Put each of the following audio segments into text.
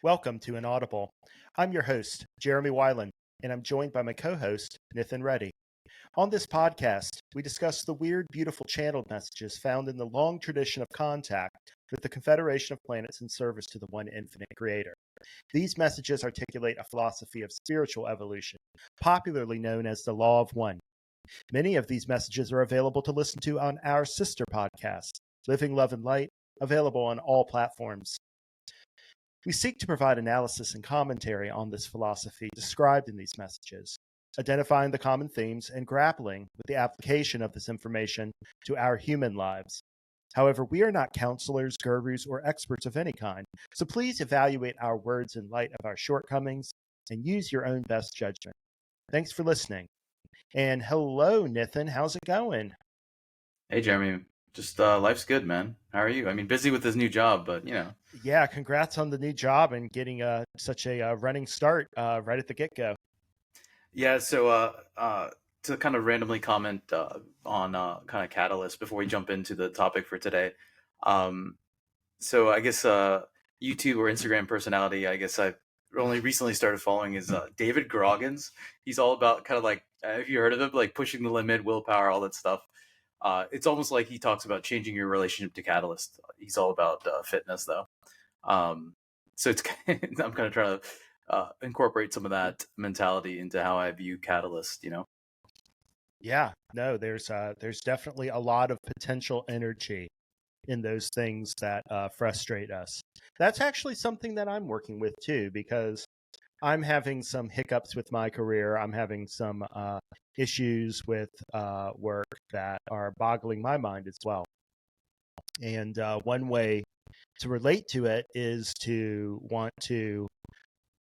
Welcome to Inaudible. I'm your host, Jeremy Weiland, and I'm joined by my co-host, Nithin Reddy. On this podcast, we discuss the weird, beautiful channeled messages found in the long tradition of contact with the Confederation of Planets in service to the one infinite creator. These messages articulate a philosophy of spiritual evolution, popularly known as the Law of One. Many of these messages are available to listen to on our sister podcast, Living Love and Light, available on all platforms. We seek to provide analysis and commentary on this philosophy described in these messages, identifying the common themes and grappling with the application of this information to our human lives. However, we are not counselors, gurus, or experts of any kind, so please evaluate our words in light of our shortcomings and use your own best judgment. Thanks for listening. And hello, Nithin. How's it going? Hey Jeremy, just life's good, man. How are you? I mean, busy with this new job, but Yeah, congrats on the new job and getting such a running start right at the get-go. yeah. So to kind of randomly comment on kind of catalyst before we jump into the topic for today. Um, so I guess YouTube or Instagram personality, I guess I've only recently started following is David Goggins. He's all about kind of like, have you heard of him? Like pushing the limit, willpower, all that stuff. It's almost like he talks about changing your relationship to catalyst. He's all about fitness though. Um, so it's I'm kind of trying to incorporate some of that mentality into how I view Catalyst. Yeah, no, there's definitely a lot of potential energy in those things that frustrate us. That's actually something that I'm working with too, because I'm having some hiccups with my career. I'm having some issues with work that are boggling my mind as well. And one way to relate to it is to want to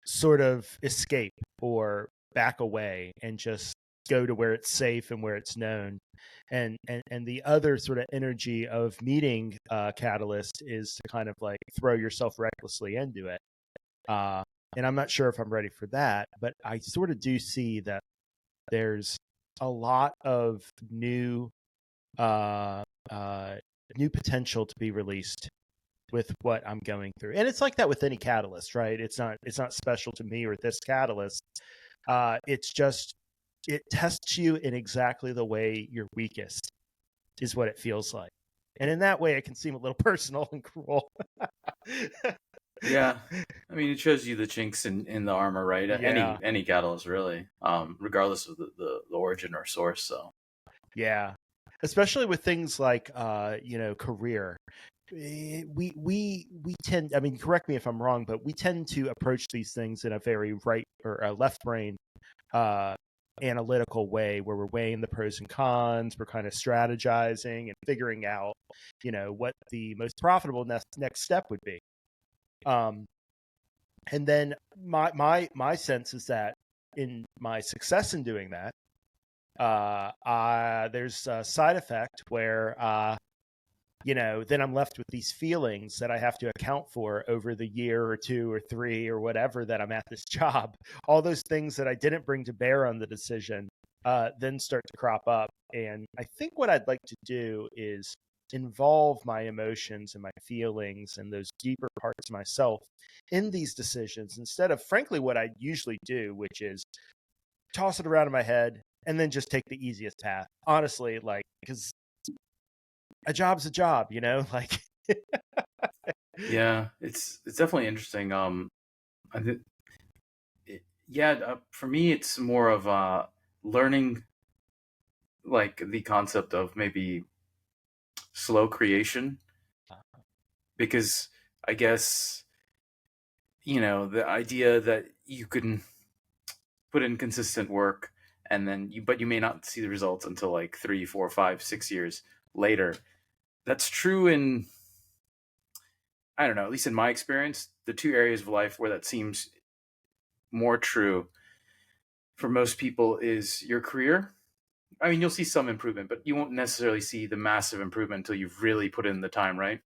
sort of escape or back away and just go to where it's safe and where it's known. And the other sort of energy of meeting Catalyst is to kind of like throw yourself recklessly into it. And I'm not sure if I'm ready for that, but I sort of do see that there's a lot of uh, new potential to be released with what I'm going through. And it's like that with any catalyst, right? It's not special to me or this catalyst. It's just it tests you in exactly the way you're weakest is what it feels like. And in that way it can seem a little personal and cruel. Yeah. I mean, it shows you the chinks in the armor, right? Yeah. Any Catalyst really, regardless of the origin or source. So Yeah. Especially with things like career. We tend, I mean, correct me if I'm wrong, but we tend to approach these things in a very right or a left brain uh, analytical way where we're weighing the pros and cons, we're kind of strategizing and figuring out, what the most profitable next step would be. Um, and then my sense is that in my success in doing that, there's a side effect where then I'm left with these feelings that I have to account for over the year or two or three or whatever that I'm at this job. All those things that I didn't bring to bear on the decision then start to crop up. And I think what I'd like to do is involve my emotions and my feelings and those deeper parts of myself in these decisions instead of, frankly, what I usually do, which is toss it around in my head and then just take the easiest path. Honestly, like, because a job's a job, like. yeah, it's definitely interesting. I think, yeah, for me, it's more of learning like the concept of maybe slow creation because I guess the idea that you can put in consistent work and then you may not see the results until like 3, 4, 5, 6 years later. That's true in, I don't know, at least in my experience, the two areas of life where that seems more true for most people is your career. I mean, you'll see some improvement, but you won't necessarily see the massive improvement until you've really put in the time, right?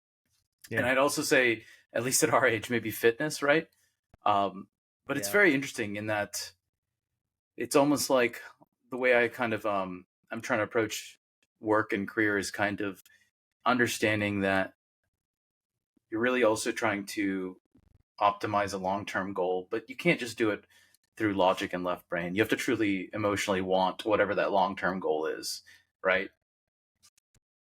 And Yeah. I'd also say, at least at our age, maybe fitness, right? um, but it's Yeah. very interesting in that it's almost like the way I kind of I'm trying to approach work and career is kind of understanding that you're really also trying to optimize a long-term goal, but you can't just do it through logic and left brain. You have to truly emotionally want whatever that long-term goal is, right?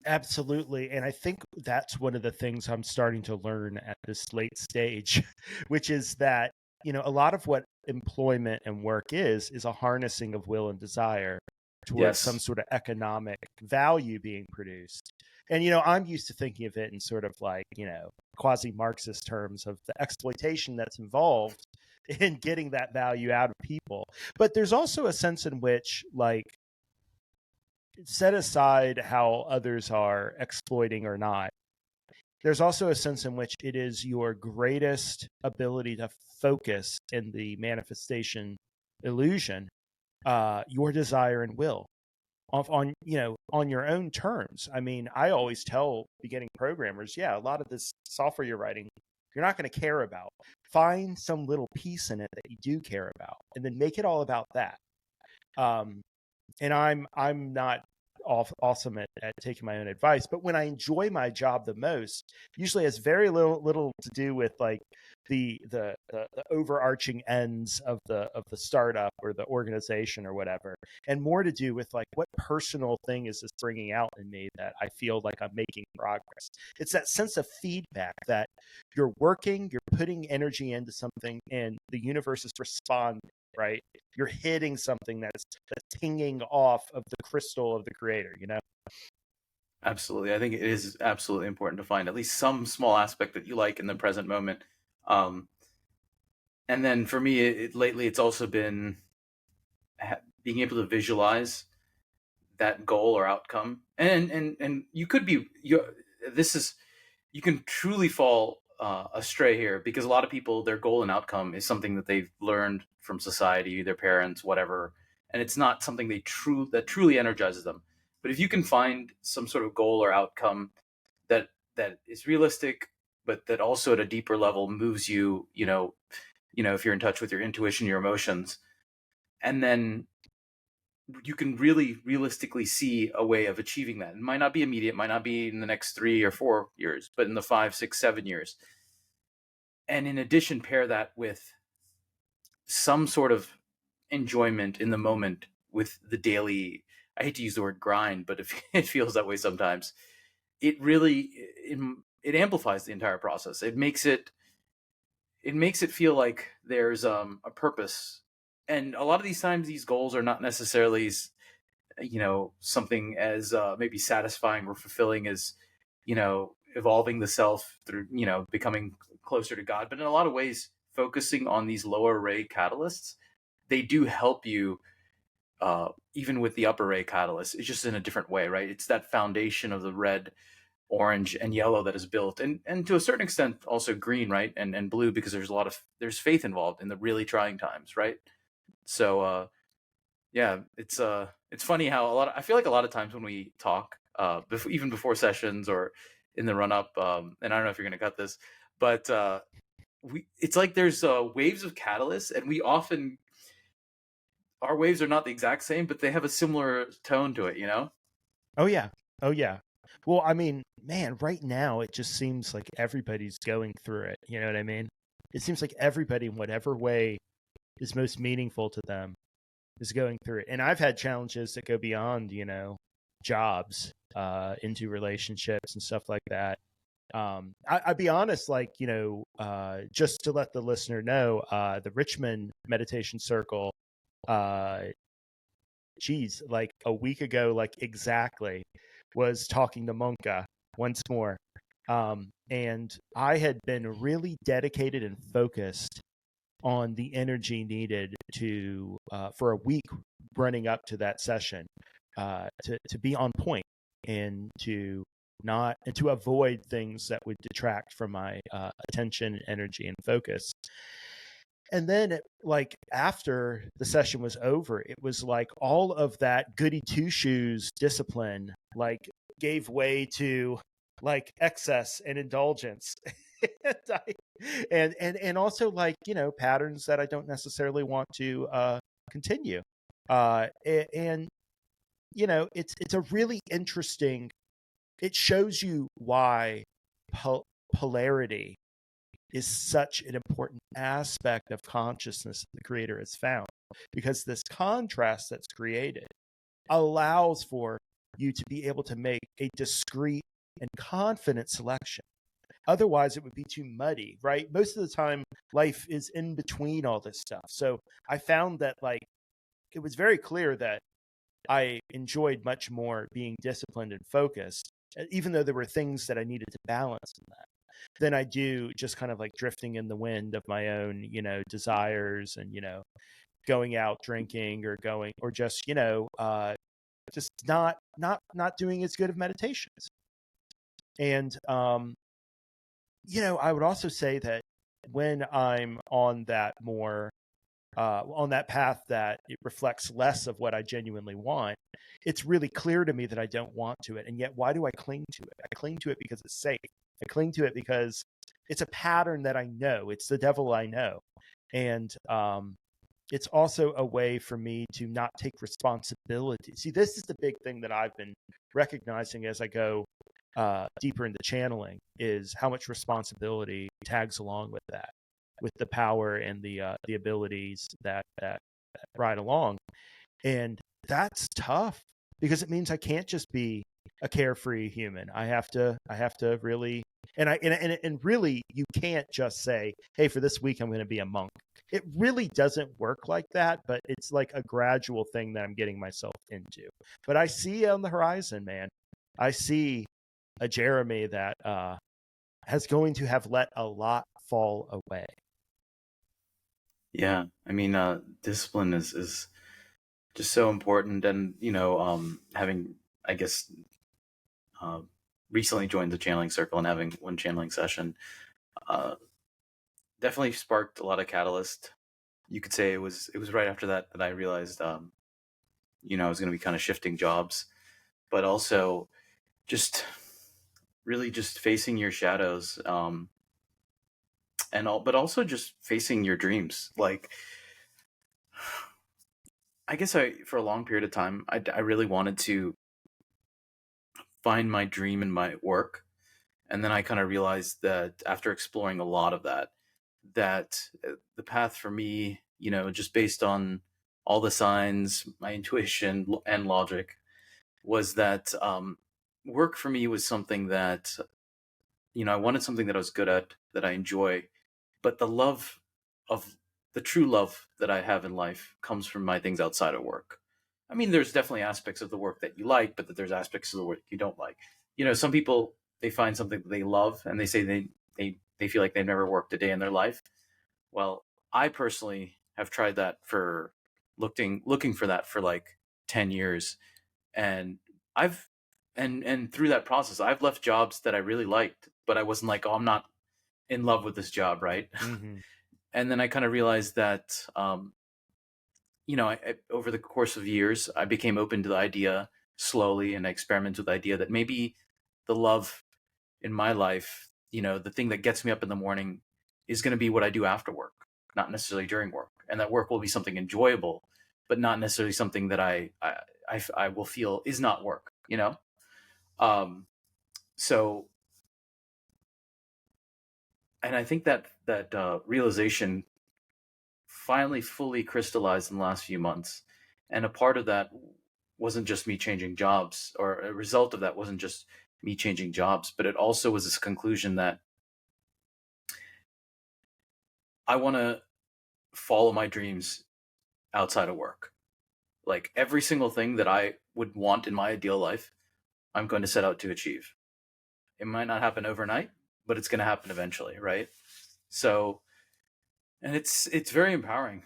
Absolutely. And I think that's one of the things I'm starting to learn at this late stage, which is that, a lot of what employment and work is a harnessing of will and desire towards some Yes. sort of economic value being produced. And, I'm used to thinking of it in sort of like, quasi Marxist terms of the exploitation that's involved in getting that value out of people. But there's also a sense in which, like, set aside how others are exploiting or not, there's also a sense in which it is your greatest ability to focus in the manifestation illusion, your desire and will on your own terms. I mean, I always tell beginning programmers, yeah, a lot of this software you're writing, you're not going to care about. Find some little piece in it that you do care about, and then make it all about that. And I'm not awesome at taking my own advice, but when I enjoy my job the most, usually has very little to do with like the overarching ends of the startup or the organization or whatever, and more to do with like what personal thing is this bringing out in me that I feel like I'm making progress. It's that sense of feedback that you're working, you're putting energy into something, and the universe is responding. Right, you're hitting something that's pinging off of the crystal of the creator. Absolutely. I think it is absolutely important to find at least some small aspect that you like in the present moment. Um, and then for me, lately, it's also been being able to visualize that goal or outcome. And you could be, this is, you can truly fall astray here, because a lot of people, their goal and outcome is something that they've learned from society, their parents, whatever, and it's not something that truly energizes them. But if you can find some sort of goal or outcome that is realistic, but that also at a deeper level moves you, if you're in touch with your intuition, your emotions, and then you can really realistically see a way of achieving that. It might not be immediate, might not be in the next 3 or 4 years, but in the 5, 6, 7 years. And in addition, pair that with some sort of enjoyment in the moment with the daily, I hate to use the word grind, but it feels that way sometimes. It really, it amplifies the entire process. It makes it feel like there's a purpose. And a lot of these times, these goals are not necessarily something as maybe satisfying or fulfilling as evolving the self through becoming closer to God. But in a lot of ways, focusing on these lower ray catalysts, they do help you, even with the upper ray catalyst. It's just in a different way, right? It's that foundation of the red, orange, and yellow that is built, and to a certain extent also green, right, and blue, because there's faith involved in the really trying times, right? So yeah, it's funny how I feel like a lot of times when we talk, even before sessions or in the run up, and I don't know if you're going to cut this, but it's like there's waves of catalysts, and our waves are not the exact same, but they have a similar tone to it. Oh yeah. Oh yeah. Well, I mean, man, right now it just seems like everybody's going through it. You know what I mean? It seems like everybody, in whatever way is most meaningful to them, is going through it. And I've had challenges that go beyond, jobs, into relationships and stuff like that. I'd be honest, like, just to let the listener know, the Richmond Meditation Circle, uh, geez, like a week ago, like exactly, was talking to Monka once more. And I had been really dedicated and focused on the energy needed to for a week running up to that session, to be on point and to avoid things that would detract from my attention, energy, and focus. And then, like, after the session was over, it was like all of that goody two shoes discipline like gave way to like excess and indulgence. and, and also, like, patterns that I don't necessarily want to continue. And it's a really interesting. It shows you why polarity is such an important aspect of consciousness that the creator has found, because this contrast that's created allows for you to be able to make a discrete and confident selection. Otherwise, it would be too muddy, right? Most of the time, life is in between all this stuff. So I found that, like, it was very clear that I enjoyed much more being disciplined and focused, even though there were things that I needed to balance in that, than I do just kind of like drifting in the wind of my own, desires, and, going out drinking, or going, or just, just not doing as good of meditations. And, I would also say that when I'm on that more, on that path that it reflects less of what I genuinely want, it's really clear to me that I don't want to it. And yet, why do I cling to it? I cling to it because it's safe. I cling to it because it's a pattern that I know. It's the devil I know. And it's also a way for me to not take responsibility. See, this is the big thing that I've been recognizing as I go deeper into channeling, is how much responsibility tags along with that, with the power and the abilities that ride along. And that's tough, because it means I can't just be a carefree human. I have to really, and really, you can't just say, hey, for this week I'm going to be a monk. It really doesn't work like that, but it's like a gradual thing that I'm getting myself into. But I see on the horizon, man, I see a Jeremy that has going to have let a lot fall away. Yeah, I mean, discipline is just so important, and having, I guess, uh, recently joined the channeling circle and having one channeling session, definitely sparked a lot of catalyst. You could say it was right after that I realized, I was going to be kind of shifting jobs, but also just really just facing your shadows, but also just facing your dreams. Like, I guess for a long period of time, I really wanted to find my dream in my work. And then I kind of realized that after exploring a lot of that the path for me, just based on all the signs, my intuition and logic, was that work for me was something that, I wanted something that I was good at, that I enjoy, but the true love that I have in life comes from my things outside of work. I mean, there's definitely aspects of the work that you like, but that there's aspects of the work you don't like. Some people, they find something that they love and they say they feel like they've never worked a day in their life. Well, I personally have tried that for looking for that for like 10 years. And I've and through that process, I've left jobs that I really liked, but I wasn't like, oh, I'm not in love with this job, right? Mm-hmm. And then I kind of realized that, over the course of years, I became open to the idea slowly, and I experimented with the idea that maybe the love in my life, the thing that gets me up in the morning, is going to be what I do after work, not necessarily during work. And that work will be something enjoyable, but not necessarily something that I will feel is not work, So, and I think that realization finally fully crystallized in the last few months. And a part of that wasn't just me changing jobs, or a result of that wasn't just me changing jobs, but it also was this conclusion that I want to follow my dreams outside of work. Like, every single thing that I would want in my ideal life, I'm going to set out to achieve. It might not happen overnight, but it's going to happen eventually, right? So, and it's very empowering.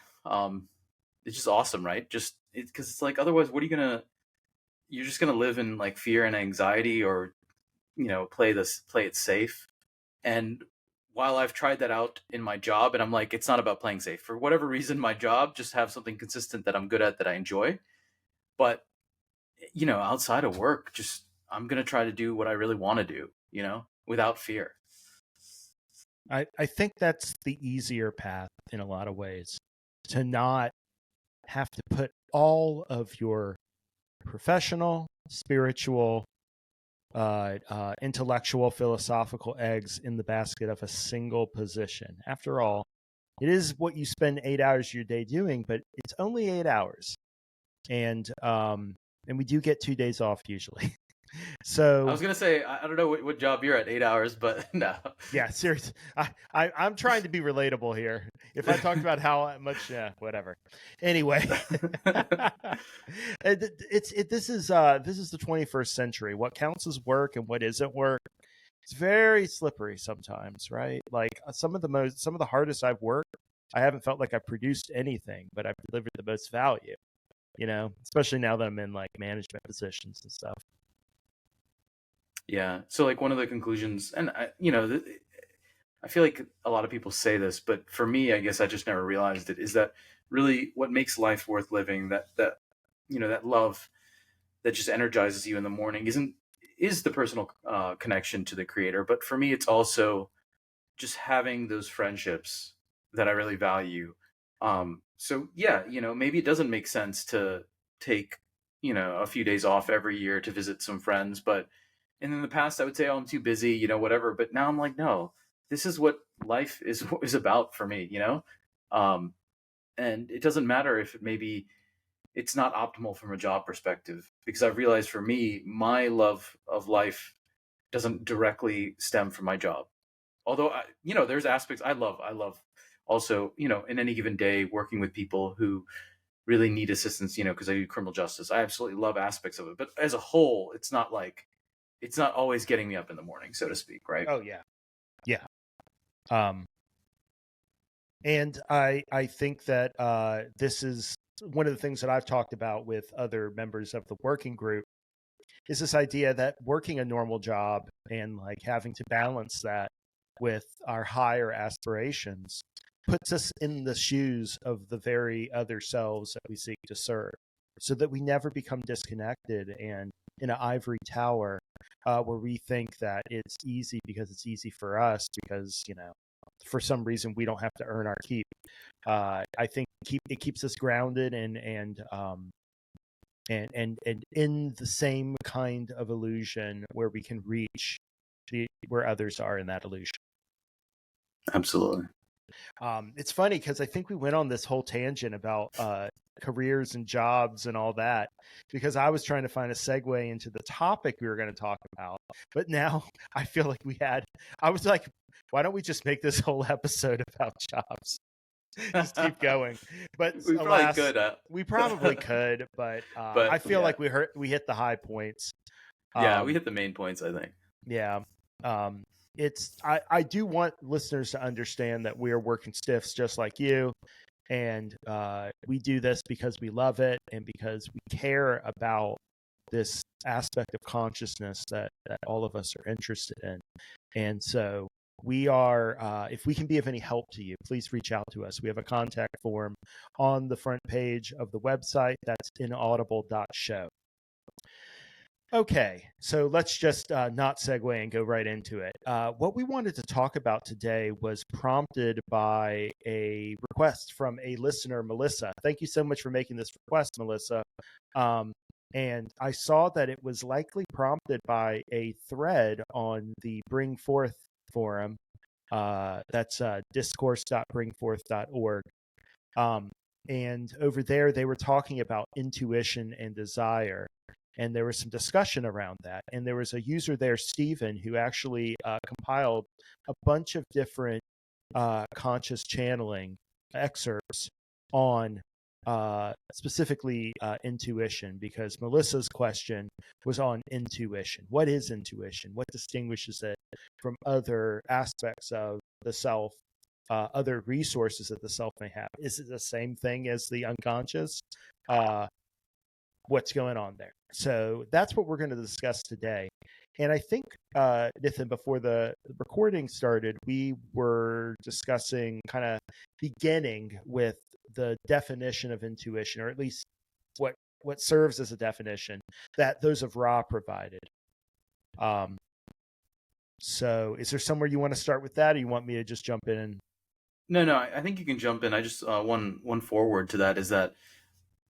It's just awesome, right? Just because it's like, otherwise, what are you gonna? You're just gonna live in like fear and anxiety, or play it safe. And while I've tried that out in my job, and I'm like, it's not about playing safe. For whatever reason, my job, just have something consistent that I'm good at, that I enjoy. But outside of work, just, I'm gonna try to do what I really want to do, without fear. I think that's the easier path in a lot of ways, to not have to put all of your professional, spiritual, intellectual, philosophical eggs in the basket of a single position. After all, it is what you spend 8 hours of your day doing, but it's only 8 hours, and we do get 2 days off usually. So I was gonna say I don't know what job you're at, 8 hours, but no. yeah, seriously, I'm trying to be relatable here. If I talked about how much, yeah, whatever. Anyway, this is the 21st century. What counts as work and what isn't work, it's very slippery sometimes, right? Like some of the hardest I've worked, I haven't felt like I've produced anything, but I've delivered the most value. Especially now that I'm in like management positions and stuff. Yeah. So like one of the conclusions, and I feel like a lot of people say this, but for me, I guess I just never realized it, is that really what makes life worth living, that love that just energizes you in the morning is the personal connection to the creator. But for me, it's also just having those friendships that I really value. So yeah, maybe it doesn't make sense to take, a few days off every year to visit some friends, but and in the past I would say, oh, I'm too busy, whatever. But now I'm like, no, this is what life is about for me, Um, and it doesn't matter if maybe it's not optimal from a job perspective, because I've realized for me, my love of life doesn't directly stem from my job. Although there's aspects I love also, in any given day working with people who really need assistance, because I do criminal justice. I absolutely love aspects of it, but as a whole, it's not always getting me up in the morning, so to speak, right? Oh yeah, yeah. And I think that this is one of the things that I've talked about with other members of the working group, is this idea that working a normal job and like having to balance that with our higher aspirations puts us in the shoes of the very other selves that we seek to serve, so that we never become disconnected and in an ivory tower where we think that it's easy because it's easy for us, because for some reason we don't have to earn our keep. I think it keeps us grounded and in the same kind of illusion where we can reach where others are in that illusion. Absolutely. It's funny because I think we went on this whole tangent about careers and jobs and all that, because I was trying to find a segue into the topic we were going to talk about. But now I feel like I was like, why don't we just make this whole episode about jobs? Just keep going. But we alas, probably could. We probably could, but I feel like we hit the high points. Yeah, we hit the main points, I think. Yeah. I do want listeners to understand that we are working stiffs just like you, and we do this because we love it and because we care about this aspect of consciousness that all of us are interested in. And so we are, if we can be of any help to you, please reach out to us. We have a contact form on the front page of the website. That's inaudible.show. Okay, so let's just not segue and go right into it. What we wanted to talk about today was prompted by a request from a listener, Melissa. Thank you so much for making this request, Melissa. And I saw that it was likely prompted by a thread on the Bring Forth forum. That's discourse.bringforth.org. And over there, they were talking about intuition and desire. And there was some discussion around that. And there was a user there, Stephen, who actually compiled a bunch of different conscious channeling excerpts on specifically intuition, because Melissa's question was on intuition. What is intuition? What distinguishes it from other aspects of the self, other resources that the self may have? Is it the same thing as the unconscious? What's going on there? So that's what we're going to discuss today. And I think, Nithin, before the recording started, we were discussing kind of beginning with the definition of intuition, or at least what serves as a definition that those of Ra provided. So is there somewhere you want to start with that, or you want me to just jump in? No, I think you can jump in. I just one forward to that is that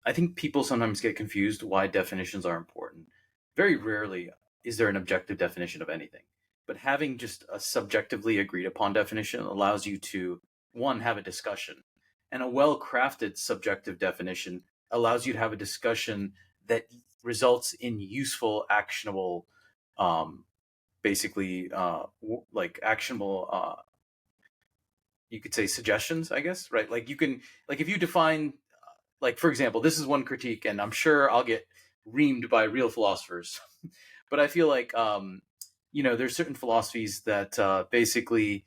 I think people sometimes get confused why definitions are important. Very rarely is there an objective definition of anything? But having just a subjectively agreed upon definition allows you to, one, have a discussion. And a well crafted subjective definition allows you to have a discussion that results in useful, actionable, um, basically, like actionable, you could say suggestions, I guess, right? Like you can, like if you define, like for example, this is one critique, and I'm sure I'll get reamed by real philosophers, but I feel like, there's certain philosophies that basically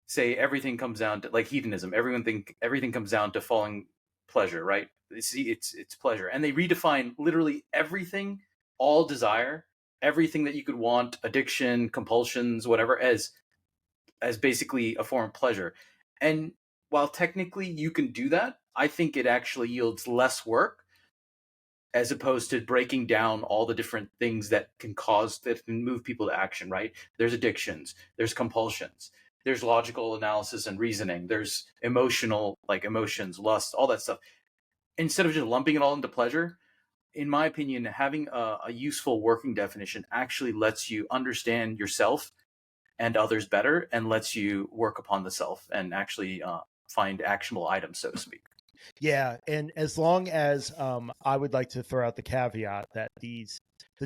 say everything comes down to like hedonism. Everything comes down to falling pleasure, right? See, it's pleasure, and they redefine literally everything, all desire, everything that you could want, addiction, compulsions, whatever, as basically a form of pleasure. And while technically you can do that, I think it actually yields less work as opposed to breaking down all the different things that can move people to action, right? There's addictions, there's compulsions, there's logical analysis and reasoning, there's emotional, like emotions, lust, all that stuff. Instead of just lumping it all into pleasure, in my opinion, having a useful working definition actually lets you understand yourself and others better, and lets you work upon the self and actually find actionable items, so to speak. Yeah, and as long as I would like to throw out the caveat that the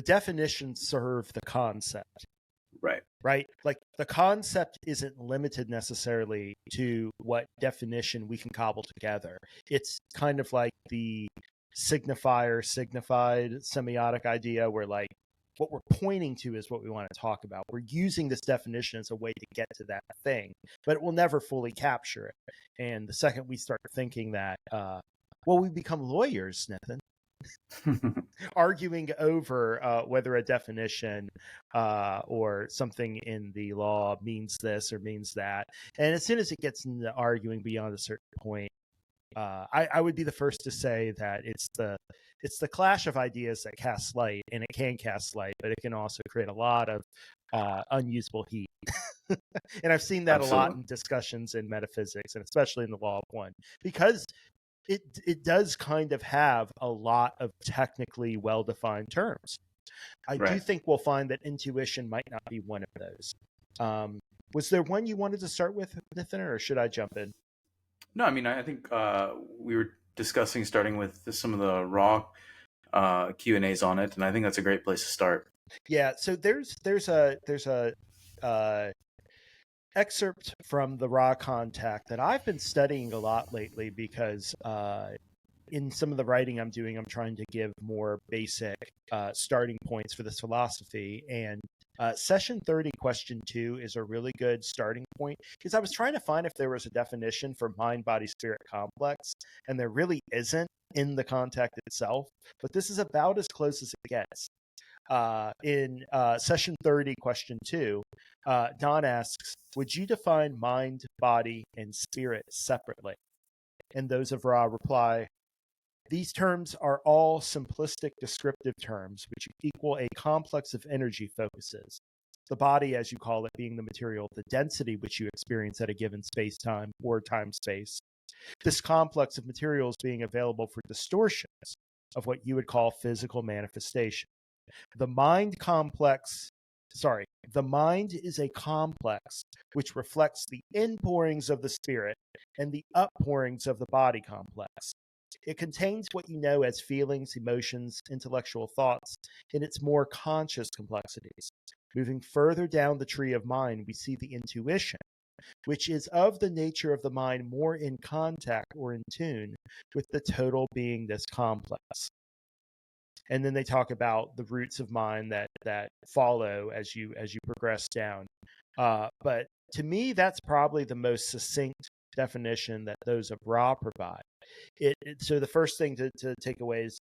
definitions serve the concept. Right? Like the concept isn't limited necessarily to what definition we can cobble together. It's kind of like the signified semiotic idea where like what we're pointing to is what we want to talk about. We're using this definition as a way to get to that thing, but it will never fully capture it. And the second we start thinking that, we become lawyers, Nathan, arguing over whether a definition or something in the law means this or means that. And as soon as it gets into arguing beyond a certain point, I would be the first to say that it's the clash of ideas that casts light, and it can cast light, but it can also create a lot of unusable heat. And I've seen that Absolutely. a lot in discussions in metaphysics, and especially in the law of one, because it does kind of have a lot of technically well-defined terms. I do think we'll find that intuition might not be one of those. Was there one you wanted to start with, Nithin, or should I jump in? No, I mean, I think we were discussing starting with some of the raw Q&As on it, and I think that's a great place to start. Yeah, so there's a excerpt from the raw contact that I've been studying a lot lately because in some of the writing I'm doing, I'm trying to give more basic starting points for this philosophy. And session 30, question 2 is a really good starting point because I was trying to find if there was a definition for mind, body, spirit complex, and there really isn't in the contact itself. But this is about as close as it gets. In session 30, question 2, Don asks, would you define mind, body, and spirit separately? And those of Ra reply, these terms are all simplistic descriptive terms which equal a complex of energy focuses. The body, as you call it, being the material, the density which you experience at a given space-time or time-space. This complex of materials being available for distortions of what you would call physical manifestation. The mind is a complex which reflects the inpourings of the spirit and the outpourings of the body complex. It contains what you know as feelings, emotions, intellectual thoughts in its more conscious complexities. Moving further down the tree of mind, we see the intuition, which is of the nature of the mind more in contact or in tune with the total beingness complex. And then they talk about the roots of mind that follow as you progress down. But to me, that's probably the most succinct definition that those of Ra provide. So the first thing to take away is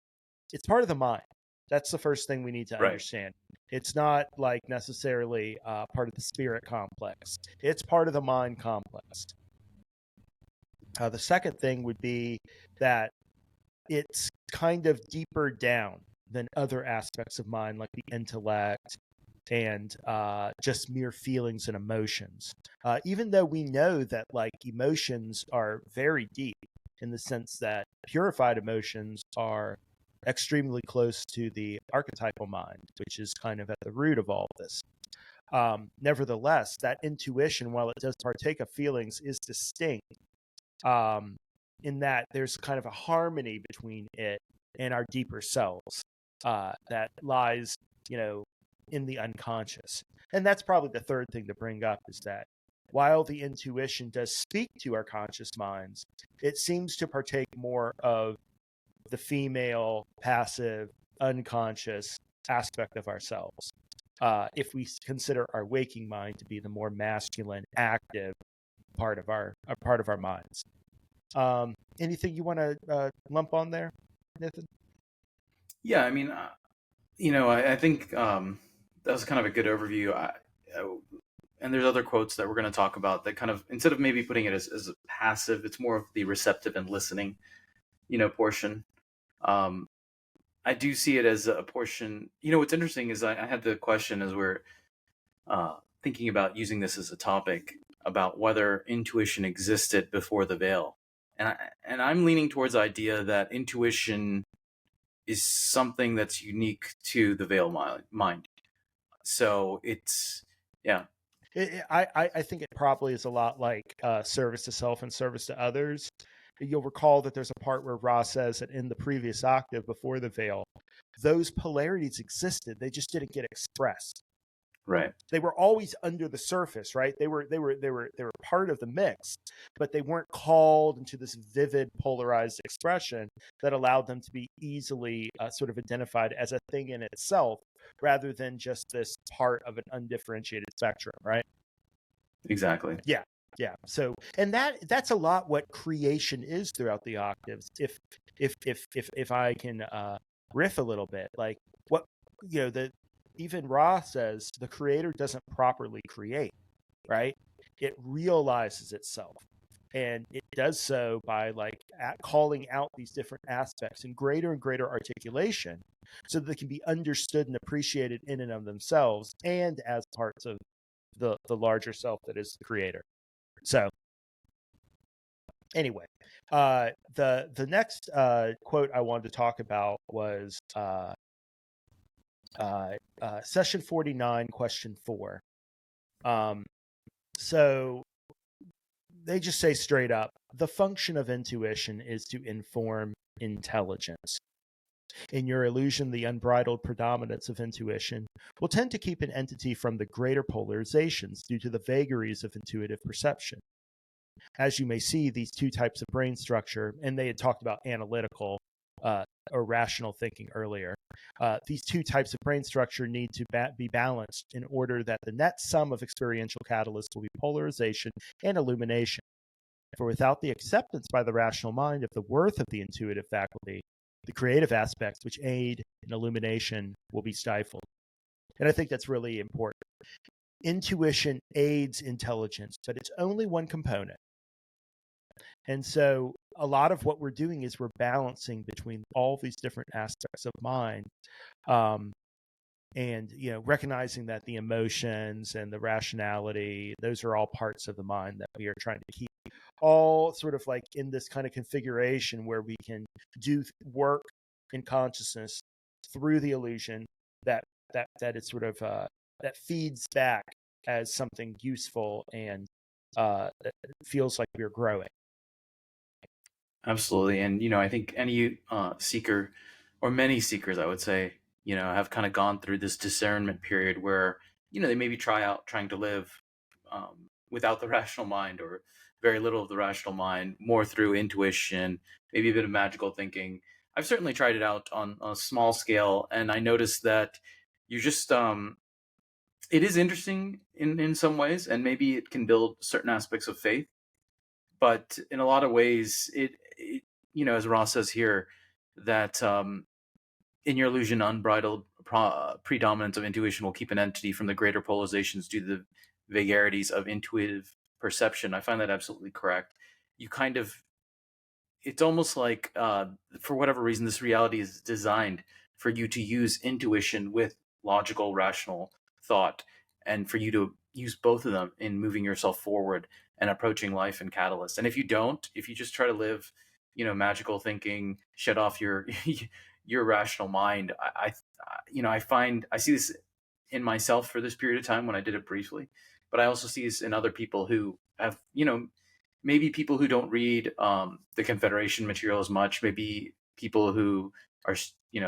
it's part of the mind. That's the first thing we need to understand. It's not like necessarily part of the spirit complex. It's part of the mind complex. The second thing would be that it's kind of deeper down than other aspects of mind, like the intellect and just mere feelings and emotions. Even though we know that like emotions are very deep in the sense that purified emotions are extremely close to the archetypal mind, which is kind of at the root of all of this. Nevertheless, that intuition, while it does partake of feelings, is distinct in that there's kind of a harmony between it and our deeper selves that lies, in the unconscious. And that's probably the third thing to bring up, is that while the intuition does speak to our conscious minds, it seems to partake more of the female, passive, unconscious aspect of ourselves. If we consider our waking mind to be the more masculine, active part of our minds. Anything you want to lump on there, Nithin? Yeah, I mean, I think that was kind of a good overview. And there's other quotes that we're going to talk about that kind of, instead of maybe putting it as passive, it's more of the receptive and listening, portion. I do see it as a portion. What's interesting is I had the question as we're thinking about using this as a topic about whether intuition existed before the veil. And I'm leaning towards the idea that intuition is something that's unique to the veil mind. So it's, yeah. I think it probably is a lot like service to self and service to others. You'll recall that there's a part where Ra says that in the previous octave before the veil, those polarities existed. They just didn't get expressed. Right. They were always under the surface, right? They were part of the mix, but they weren't called into this vivid polarized expression that allowed them to be easily sort of identified as a thing in itself, rather than just this part of an undifferentiated spectrum, right? Exactly. Yeah. So, and that's a lot what creation is throughout the octaves. If I can riff a little bit, like what even Ra says, the creator doesn't properly create, right? It realizes itself, and it does so by calling out these different aspects in greater and greater articulation, so that they can be understood and appreciated in and of themselves, and as parts of the larger self that is the creator. So anyway, the next quote I wanted to talk about was session 49, question 4. So they just say straight up, the function of intuition is to inform intelligence. In your illusion, the unbridled predominance of intuition will tend to keep an entity from the greater polarizations due to the vagaries of intuitive perception. As you may see, these two types of brain structure, and they had talked about analytical or rational thinking earlier, these two types of brain structure need to be balanced in order that the net sum of experiential catalysts will be polarization and illumination. For without the acceptance by the rational mind of the worth of the intuitive faculty, the creative aspects which aid in illumination will be stifled. And I think that's really important. Intuition aids intelligence, but it's only one component. And so a lot of what we're doing is we're balancing between all these different aspects of mind, and recognizing that the emotions and the rationality, those are all parts of the mind that we are trying to keep all sort of like in this kind of configuration where we can do work in consciousness through the illusion that it's sort of that feeds back as something useful and that feels like we're growing. Absolutely. And, I think any seeker, or many seekers, I would say, have kind of gone through this discernment period where, they maybe trying to live without the rational mind, or very little of the rational mind, more through intuition, maybe a bit of magical thinking. I've certainly tried it out on a small scale, and I noticed that you just, it is interesting in some ways, and maybe it can build certain aspects of faith. But in a lot of ways, it as Ross says here, that in your illusion, unbridled predominance of intuition will keep an entity from the greater polarizations due to the vagarities of intuitive perception. I find that absolutely correct. You kind of, it's almost like, for whatever reason, this reality is designed for you to use intuition with logical, rational thought, and for you to use both of them in moving yourself forward and approaching life and catalyst. And if you just try to live, magical thinking, shut off your your rational mind. I see this in myself for this period of time when I did it briefly, but I also see this in other people who have, maybe people who don't read the Confederation material as much, maybe people who are,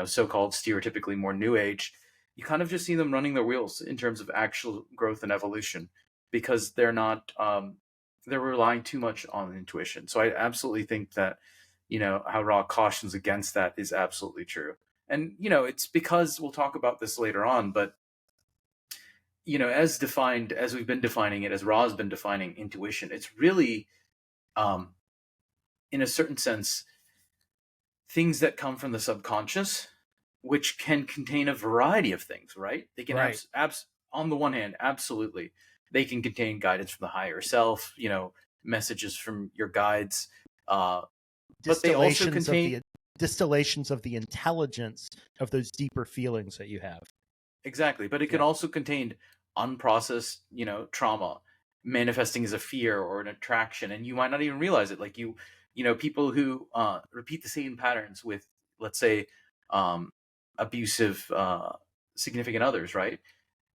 so-called stereotypically more New Age. You kind of just see them running their wheels in terms of actual growth and evolution, because they're not, they're relying too much on intuition. So I absolutely think that, how Ra cautions against that is absolutely true. And, it's because we'll talk about this later on, but, as defined, as we've been defining it, as Ra has been defining intuition, it's really, in a certain sense, things that come from the subconscious, which can contain a variety of things, right? They can Right. on the one hand, absolutely, they can contain guidance from the higher self, messages from your guides, but they also contain distillations of the intelligence of those deeper feelings that you have. Exactly, but it can also contain unprocessed, trauma manifesting as a fear or an attraction, and you might not even realize it. Like people who repeat the same patterns with, let's say, abusive significant others, right?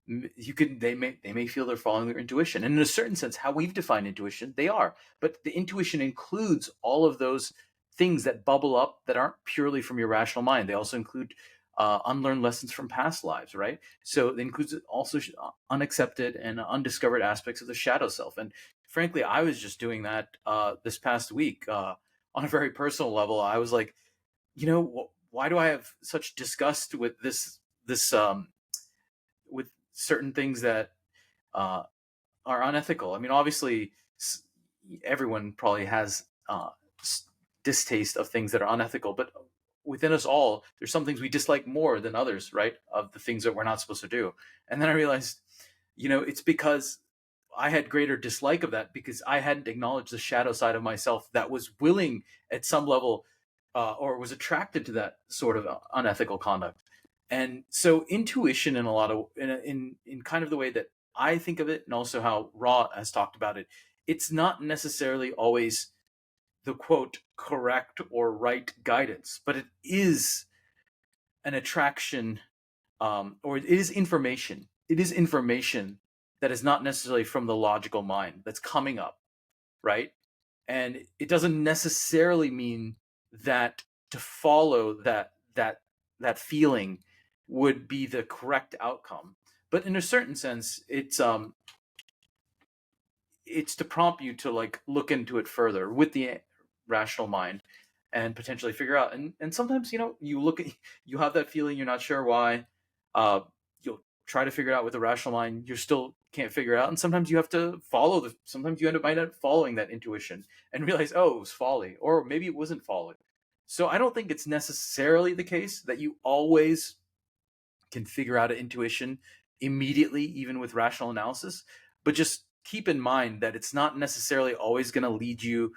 They may feel they're following their intuition, and in a certain sense, how we've defined intuition, they are. But the intuition includes all of those things that bubble up that aren't purely from your rational mind. They also include unlearned lessons from past lives, right? So it includes also unaccepted and undiscovered aspects of the shadow self. And frankly, I was just doing that this past week on a very personal level. I was like, why do I have such disgust with this with certain things that are unethical? I mean, obviously, everyone probably has distaste of things that are unethical, but within us all, there's some things we dislike more than others, right? Of the things that we're not supposed to do. And then I realized, it's because I had greater dislike of that because I hadn't acknowledged the shadow side of myself that was willing at some level or was attracted to that sort of unethical conduct. And so intuition, in a lot of in kind of the way that I think of it, and also how Ra has talked about it, it's not necessarily always the quote correct or right guidance, but it is an attraction, or it is information. It is information that is not necessarily from the logical mind that's coming up, right? And it doesn't necessarily mean that to follow that feeling would be the correct outcome, but in a certain sense, it's to prompt you to like look into it further with the rational mind and potentially figure out. And sometimes you have that feeling, you're not sure why. You'll try to figure it out with the rational mind, you still can't figure it out, and sometimes you have to sometimes you might end up following that intuition and realize, oh, it was folly, or maybe it wasn't folly. So I don't think it's necessarily the case that you always can figure out an intuition immediately, even with rational analysis, but just keep in mind that it's not necessarily always going to lead you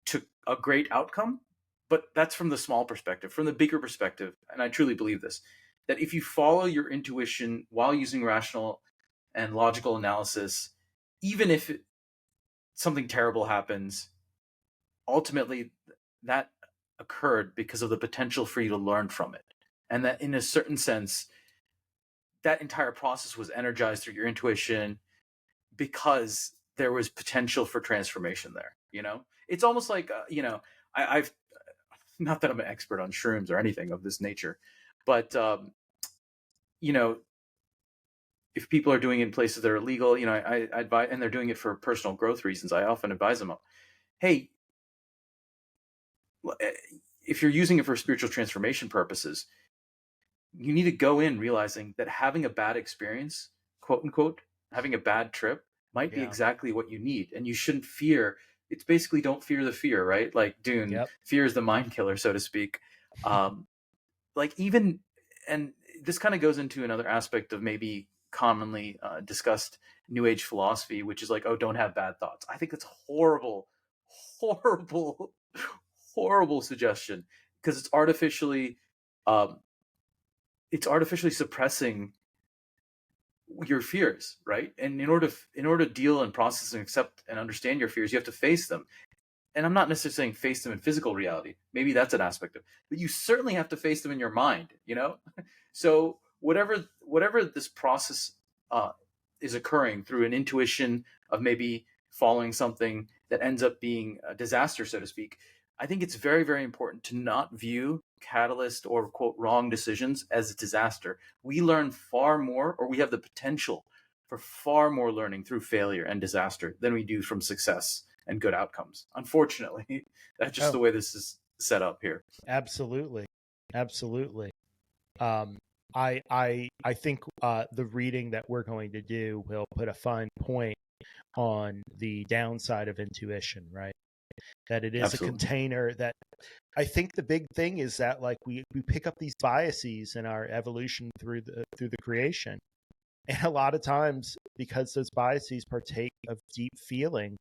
to a great outcome. But that's from the small perspective. From the bigger perspective, and I truly believe this, that if you follow your intuition while using rational and logical analysis, even if something terrible happens, ultimately that occurred because of the potential for you to learn from it. And that in a certain sense, that entire process was energized through your intuition because there was potential for transformation there. It's almost like, I've, not that I'm an expert on shrooms or anything of this nature, but, if people are doing it in places that are illegal, I advise, and they're doing it for personal growth reasons, I often advise them, hey, if you're using it for spiritual transformation purposes, you need to go in realizing that having a bad experience, quote unquote, having a bad trip might be exactly what you need. And you shouldn't fear. It's basically don't fear the fear, right? Like Dune, Yep. Fear is the mind killer, so to speak. Like even, and this kind of goes into another aspect of maybe commonly discussed New Age philosophy, which is like, oh, don't have bad thoughts. I think that's horrible, horrible, horrible suggestion, because it's artificially suppressing your fears, right? And in order to deal and process and accept and understand your fears, you have to face them. and I'm not necessarily saying face them in physical reality. Maybe that's an aspect of it, but you certainly have to face them in your mind, you know? So whatever this process is occurring through an intuition of maybe following something that ends up being a disaster, so to speak, I think it's very, very important to not view catalyst or quote wrong decisions as a disaster. We learn far more, or we have the potential for far more learning through failure and disaster than we do from success and good outcomes. Unfortunately, that's just Oh, the way this is set up here. absolutely. Absolutely. I think the reading that we're going to do will put a fine point on the downside of intuition, right? That it is a Absolutely. container that I think the big thing is that like we pick up these biases in our evolution through the creation. And a lot of times because those biases partake of deep feeling,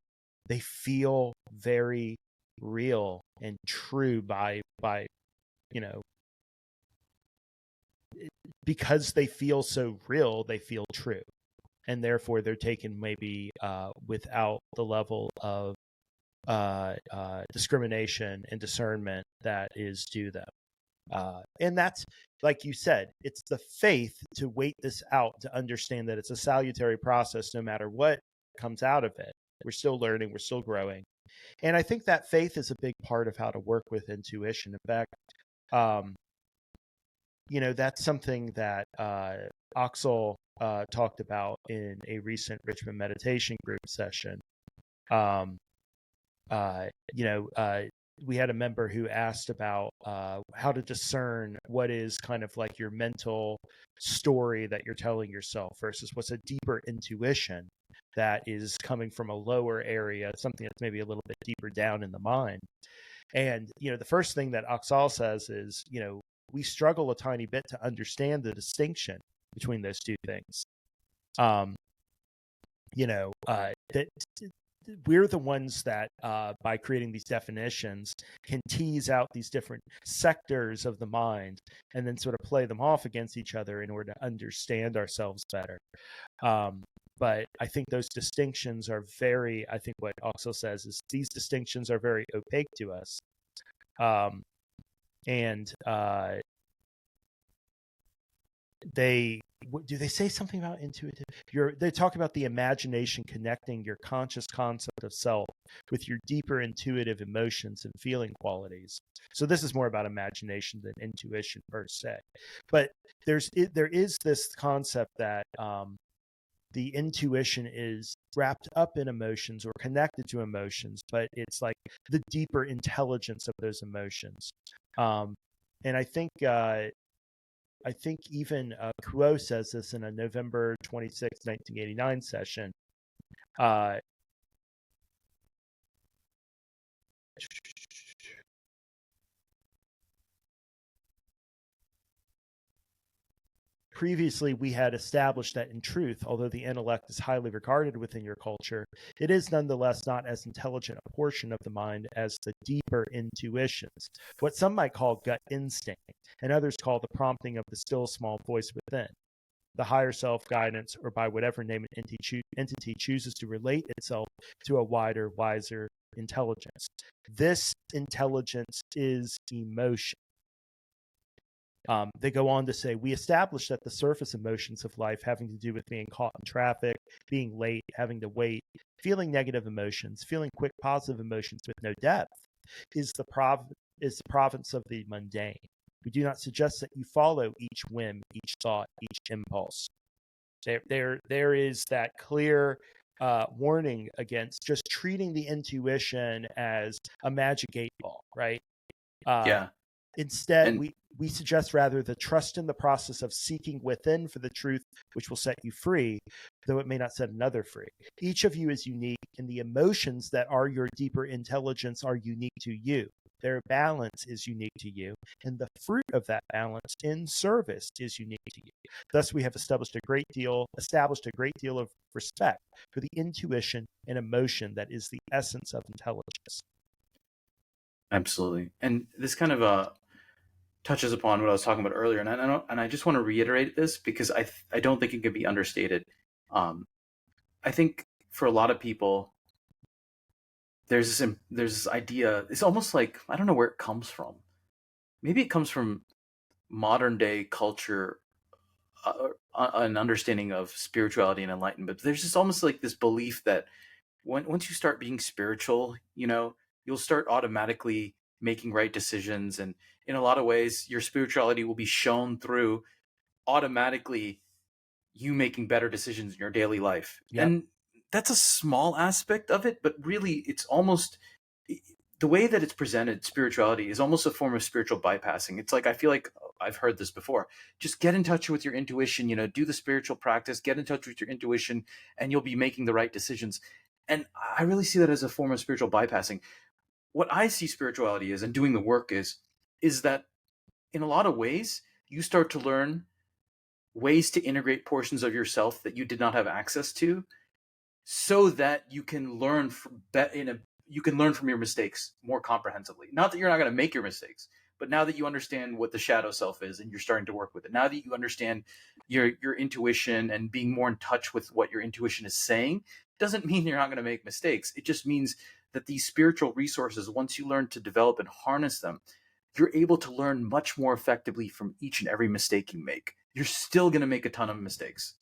they feel very real and true by you know because they feel so real, they feel true, and therefore they're taken maybe without the level of discrimination and discernment that is due them. And that's, like you said, it's the faith to wait this out, to understand that it's a salutary process no matter what comes out of it. We're still learning, we're still growing. And I think that faith is a big part of how to work with intuition. In fact, um, that's something that Axel talked about in a recent Richmond meditation group session. Um, uh, you know, uh, we had a member who asked about how to discern what is kind of like your mental story that you're telling yourself versus what's a deeper intuition that is coming from a lower area, something that's maybe a little bit deeper down in the mind. And, the first thing that Axel says is, we struggle a tiny bit to understand the distinction between those two things. That we're the ones that, by creating these definitions, can tease out these different sectors of the mind and then sort of play them off against each other in order to understand ourselves better. But I think those distinctions are I think what Axel says is these distinctions are very opaque to us. And do they say something about intuitive? They talk about the imagination connecting your conscious concept of self with your deeper intuitive emotions and feeling qualities. So this is more about imagination than intuition per se. But there is this concept that the intuition is wrapped up in emotions or connected to emotions, but it's like the deeper intelligence of those emotions. And I think even Kuo says this in a November 26, 1989 session. Previously, we had established that in truth, although the intellect is highly regarded within your culture, it is nonetheless not as intelligent a portion of the mind as the deeper intuitions, what some might call gut instinct, and others call the prompting of the still small voice within. The higher self guidance, or by whatever name an entity chooses to relate itself to a wider, wiser intelligence. This intelligence is emotion. They go on to say, we established that the surface emotions of life having to do with being caught in traffic, being late, having to wait, feeling negative emotions, feeling quick positive emotions with no depth is the province of the mundane. We do not suggest that you follow each whim, each thought, each impulse. There is that clear warning against just treating the intuition as a magic 8-ball, right? Yeah. Instead, And we suggest rather the trust in the process of seeking within for the truth which will set you free, though it may not set another free. Each of you is unique, and the emotions that are your deeper intelligence are unique to you. Their balance is unique to you, and the fruit of that balance in service is unique to you. Thus, we have established a great deal of respect for the intuition and emotion that is the essence of intelligence. absolutely. And this kind of touches upon what I was talking about earlier, and I just want to reiterate this because I don't think it can be understated. I think for a lot of people, there's this idea. It's almost like, I don't know where it comes from. Maybe it comes from modern day culture, an understanding of spirituality and enlightenment. But there's just almost like this belief that once you start being spiritual, you'll start automatically making right decisions, and in a lot of ways, your spirituality will be shown through automatically you making better decisions in your daily life. Yep. And that's a small aspect of it, but really it's almost the way that it's presented. Spirituality is almost a form of spiritual bypassing. It's like, I feel like I've heard this before. Just get in touch with your intuition, do the spiritual practice, get in touch with your intuition, and you'll be making the right decisions. And I really see that as a form of spiritual bypassing. What I see spirituality is, and doing the work is that in a lot of ways, you start to learn ways to integrate portions of yourself that you did not have access to, so that you can learn from your mistakes more comprehensively. Not that you're not going to make your mistakes, but now that you understand what the shadow self is and you're starting to work with it, now that you understand your intuition and being more in touch with what your intuition is saying, doesn't mean you're not going to make mistakes. It just means that these spiritual resources, once you learn to develop and harness them, you're able to learn much more effectively from each and every mistake you make. You're still going to make a ton of mistakes,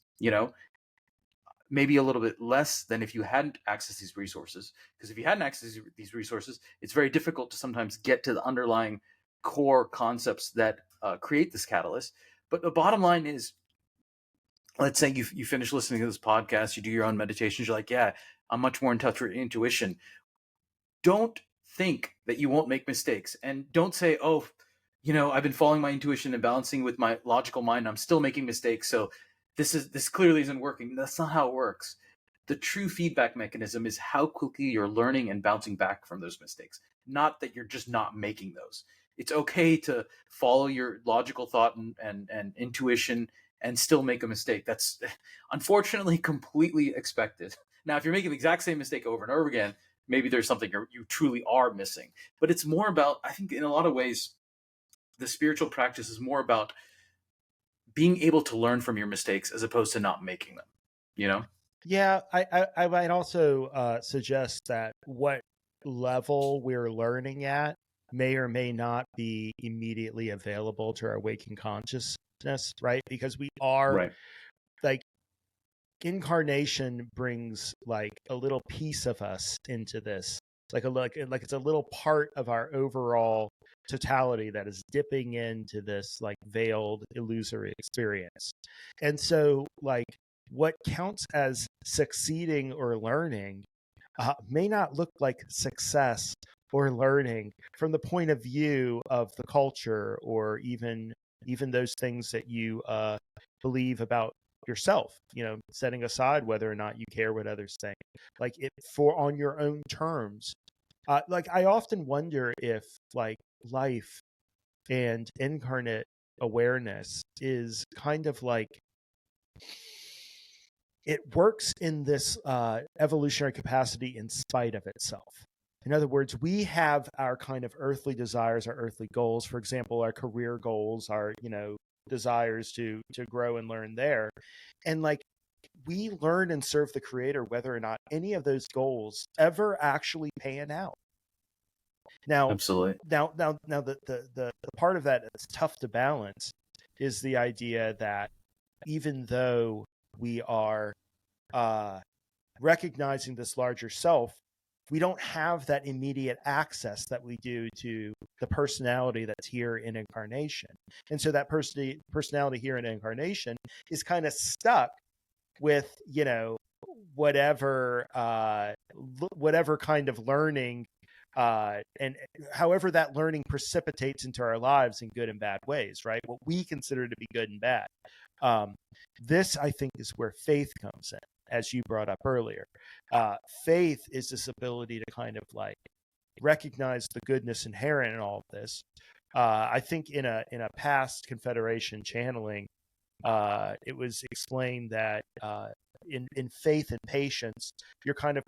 maybe a little bit less than if you hadn't accessed these resources. Because if you hadn't accessed these resources, it's very difficult to sometimes get to the underlying core concepts that create this catalyst. But the bottom line is, let's say you finish listening to this podcast, you do your own meditations, you're like, yeah, I'm much more in touch with intuition. Don't think that you won't make mistakes, and don't say, oh, I've been following my intuition and balancing with my logical mind, I'm still making mistakes, so this clearly isn't working. That's not how it works. The true feedback mechanism is how quickly you're learning and bouncing back from those mistakes, not that you're just not making those. It's okay to follow your logical thought and intuition and still make a mistake. That's unfortunately completely expected. Now, if you're making the exact same mistake over and over again, maybe there's something you truly are missing. But it's more about, I think in a lot of ways, the spiritual practice is more about being able to learn from your mistakes as opposed to not making them, Yeah, I might also suggest that what level we're learning at may or may not be immediately available to our waking consciousness, right? Because we are Right. like, incarnation brings like a little piece of us into this, like it's a little part of our overall totality that is dipping into this like veiled illusory experience. And so like what counts as succeeding or learning may not look like success or learning from the point of view of the culture, or even those things that you believe about yourself, setting aside whether or not you care what others think, like it for on your own terms. Like I often wonder if like life and incarnate awareness is kind of like it works in this evolutionary capacity in spite of itself. In other words, we have our kind of earthly desires, our earthly goals, for example, our career goals, our, desires to grow and learn there. And like we learn and serve the creator whether or not any of those goals ever actually pan out. Now, Absolutely. the part of that that's tough to balance is the idea that even though we are recognizing this larger self, we don't have that immediate access that we do to the personality that's here in incarnation. And so that personality here in incarnation is kind of stuck with, whatever kind of learning, and however that learning precipitates into our lives in good and bad ways, right? What we consider to be good and bad. This, I think, is where faith comes in, as you brought up earlier. Faith is this ability to kind of like recognize the goodness inherent in all of this. I think in a past Confederation channeling, it was explained that in faith and patience, you're kind of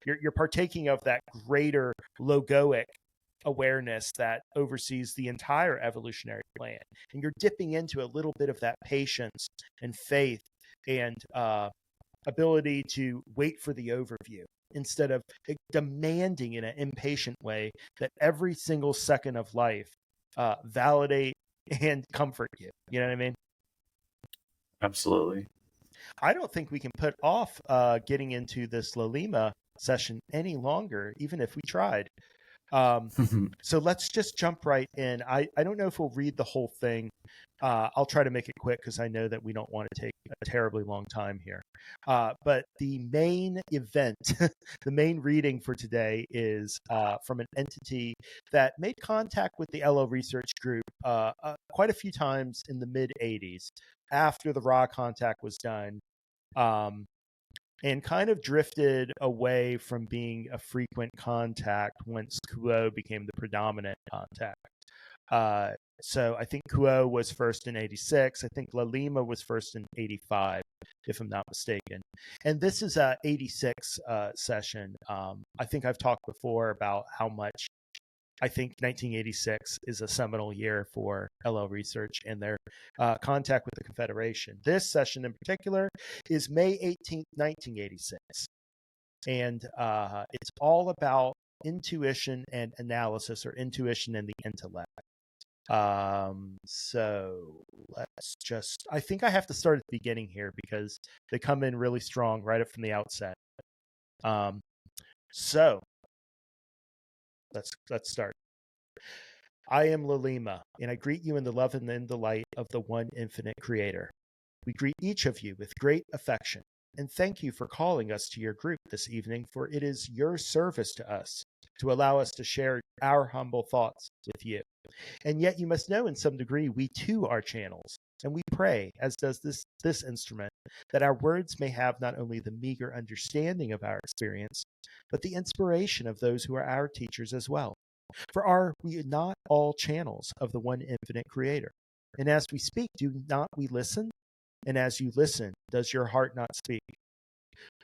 you're partaking of that greater logoic awareness that oversees the entire evolutionary plan, and you're dipping into a little bit of that patience and faith and ability to wait for the overview, instead of demanding in an impatient way that every single second of life validate and comfort you. You know what I mean? Absolutely. I don't think we can put off getting into this Laleema session any longer, even if we tried. So let's just jump right in. I don't know if we'll read the whole thing. I'll try to make it quick because I know that we don't want to take a terribly long time here. But the main event, the main reading for today is from an entity that made contact with the LO Research Group quite a few times in the mid 80s after the raw contact was done. And kind of drifted away from being a frequent contact once Kuo became the predominant contact. So I think Kuo was first in 86. I think Laleema was first in 85, if I'm not mistaken. And this is a 86 session. I think I've talked before about how much I think 1986 is a seminal year for LL Research and their contact with the Confederation. This session in particular is May 18th, 1986. And it's all about intuition and analysis, or intuition and the intellect. So let's just, I think I have to start at the beginning here because they come in really strong right up from the outset. So let's start. I am Laleema, and I greet you in the love and in the light of the one infinite creator. We greet each of you with great affection, and thank you for calling us to your group this evening, for it is your service to us to allow us to share our humble thoughts with you. And yet you must know in some degree we too are channels, and we pray, as does this instrument, that our words may have not only the meager understanding of our experience, but the inspiration of those who are our teachers as well. For are we not all channels of the one infinite creator? And as we speak, do not we listen? And as you listen, does your heart not speak?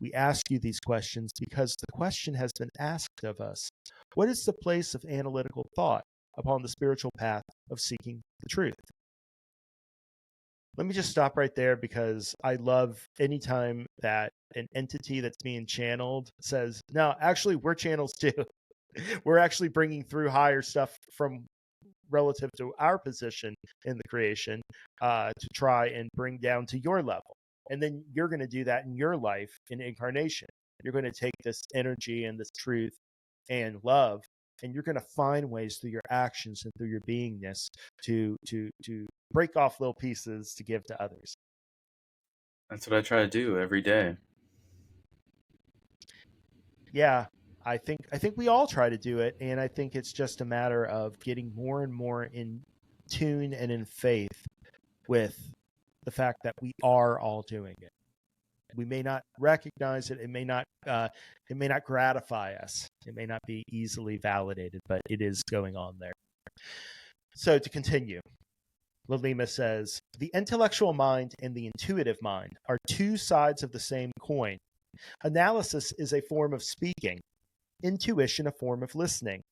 We ask you these questions because the question has been asked of us. What is the place of analytical thought upon the spiritual path of seeking the truth? Let me just stop right there because I love anytime that an entity that's being channeled says, no, actually, we're channels too. We're actually bringing through higher stuff from relative to our position in the creation to try and bring down to your level. And then you're going to do that in your life in incarnation. You're going to take this energy and this truth and love, and you're going to find ways through your actions and through your beingness to break off little pieces to give to others. That's what I try to do every day. Yeah, I think we all try to do it, and I think it's just a matter of getting more and more in tune and in faith with the fact that we are all doing it. We may not recognize it. It may not gratify us. It may not be easily validated, but it is going on there. So to continue, Laleema says, the intellectual mind and the intuitive mind are two sides of the same coin. Analysis is a form of speaking, intuition a form of listening.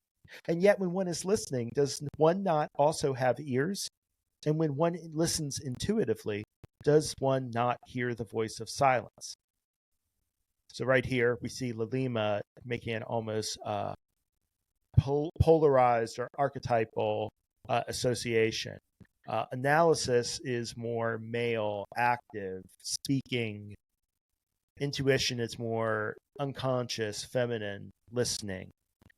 And yet when one is listening, does one not also have ears? And when one listens intuitively, does one not hear the voice of silence? So right here, we see Laleema making an almost polarized or archetypal association. Analysis is more male, active, speaking. Intuition is more unconscious, feminine, listening.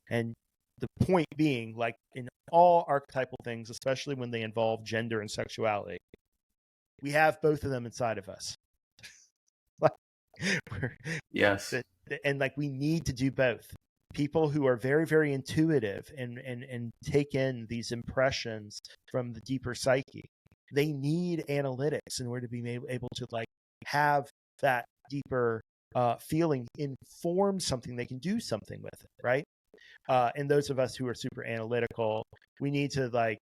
And the point being, like in all archetypal things, especially when they involve gender and sexuality, we have both of them inside of us. Yes. And like we need to do both. People who are very, very intuitive and take in these impressions from the deeper psyche, they need analytics in order to be able to like have that deeper feeling inform something. They can do something with it, right? And those of us who are super analytical, we need to like,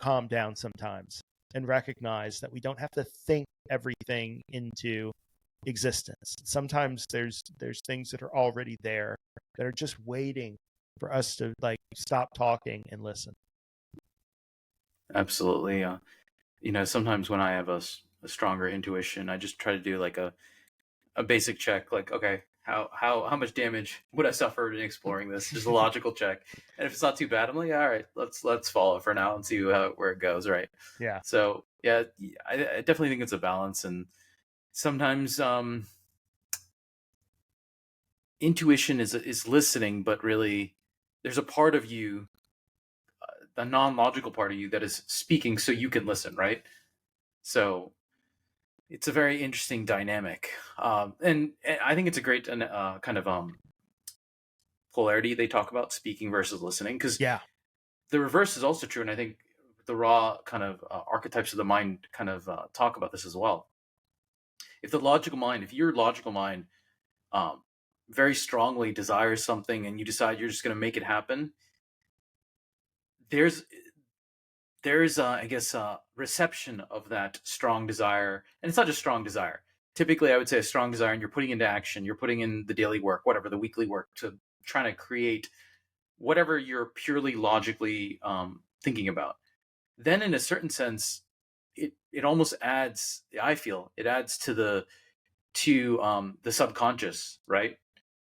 calm down sometimes and recognize that we don't have to think everything into existence. Sometimes there's things that are already there that are just waiting for us to like stop talking and listen. Absolutely. Sometimes when I have a stronger intuition, I just try to do like a basic check, like, okay, how much damage would I suffer in exploring this? Just a logical check. And if it's not too bad, I'm like, all right, let's follow it for now and see where it goes, right? Yeah. So yeah, I definitely think it's a balance, and sometimes intuition is listening, but really there's a part of you, a non-logical part of you, that is speaking so you can listen, right? So it's a very interesting dynamic, and I think it's a great kind of polarity they talk about, speaking versus listening, because Yeah. the reverse is also true, and I think the raw kind of archetypes of the mind kind of talk about this as well. If your logical mind um, very strongly desires something and you decide you're just going to make it happen, there's I guess reception of that strong desire, and it's not just strong desire. Typically, I would say a strong desire, and you're putting into action, you're putting in the daily work, whatever, the weekly work, to trying to create whatever you're purely logically thinking about. Then, in a certain sense, it almost adds. I feel it adds to the subconscious, right?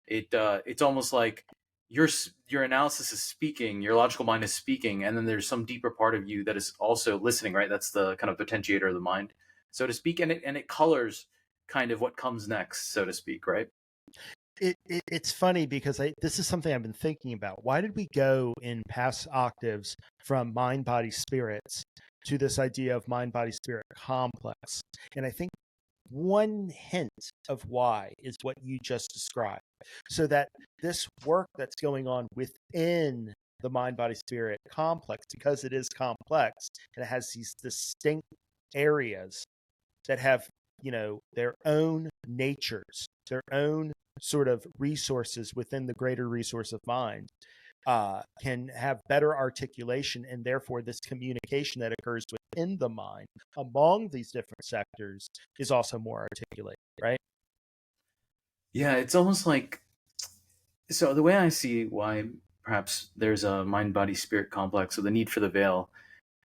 It's almost like your analysis is speaking, your logical mind is speaking, and then there's some deeper part of you that is also listening, right? That's the kind of potentiator of the mind, so to speak, and it colors kind of what comes next, so to speak, right? It's funny because this is something I've been thinking about. Why did we go in past octaves from mind, body, spirits to this idea of mind, body, spirit complex? And I think one hint of why is what you just described. So that this work that's going on within the mind, body, spirit complex, because it is complex and it has these distinct areas that have, their own natures, their own sort of resources within the greater resource of mind, can have better articulation, and therefore this communication that occurs within the mind among these different sectors is also more articulated, right? Yeah, it's almost like, so the way I see why perhaps there's a mind body spirit complex, or the need for the veil,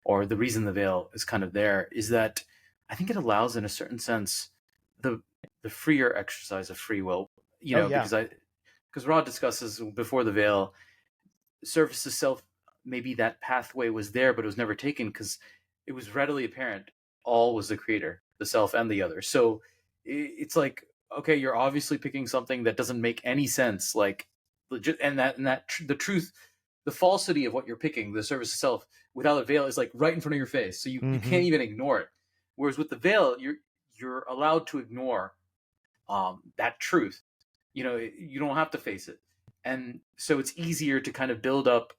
or the reason the veil is kind of there, is that I think it allows, in a certain sense, the freer exercise of free will. Oh yeah. Because Rod discusses before the veil, service to self, maybe that pathway was there, but it was never taken because it was readily apparent all was the creator, the self and the other. So it's like, okay, you're obviously picking something that doesn't make any sense, like legit, the truth, the falsity of what you're picking, the service to self without a veil, is like right in front of your face, so you can't even ignore it. Whereas with the veil, you're allowed to ignore that truth. You don't have to face it, and so it's easier to kind of build up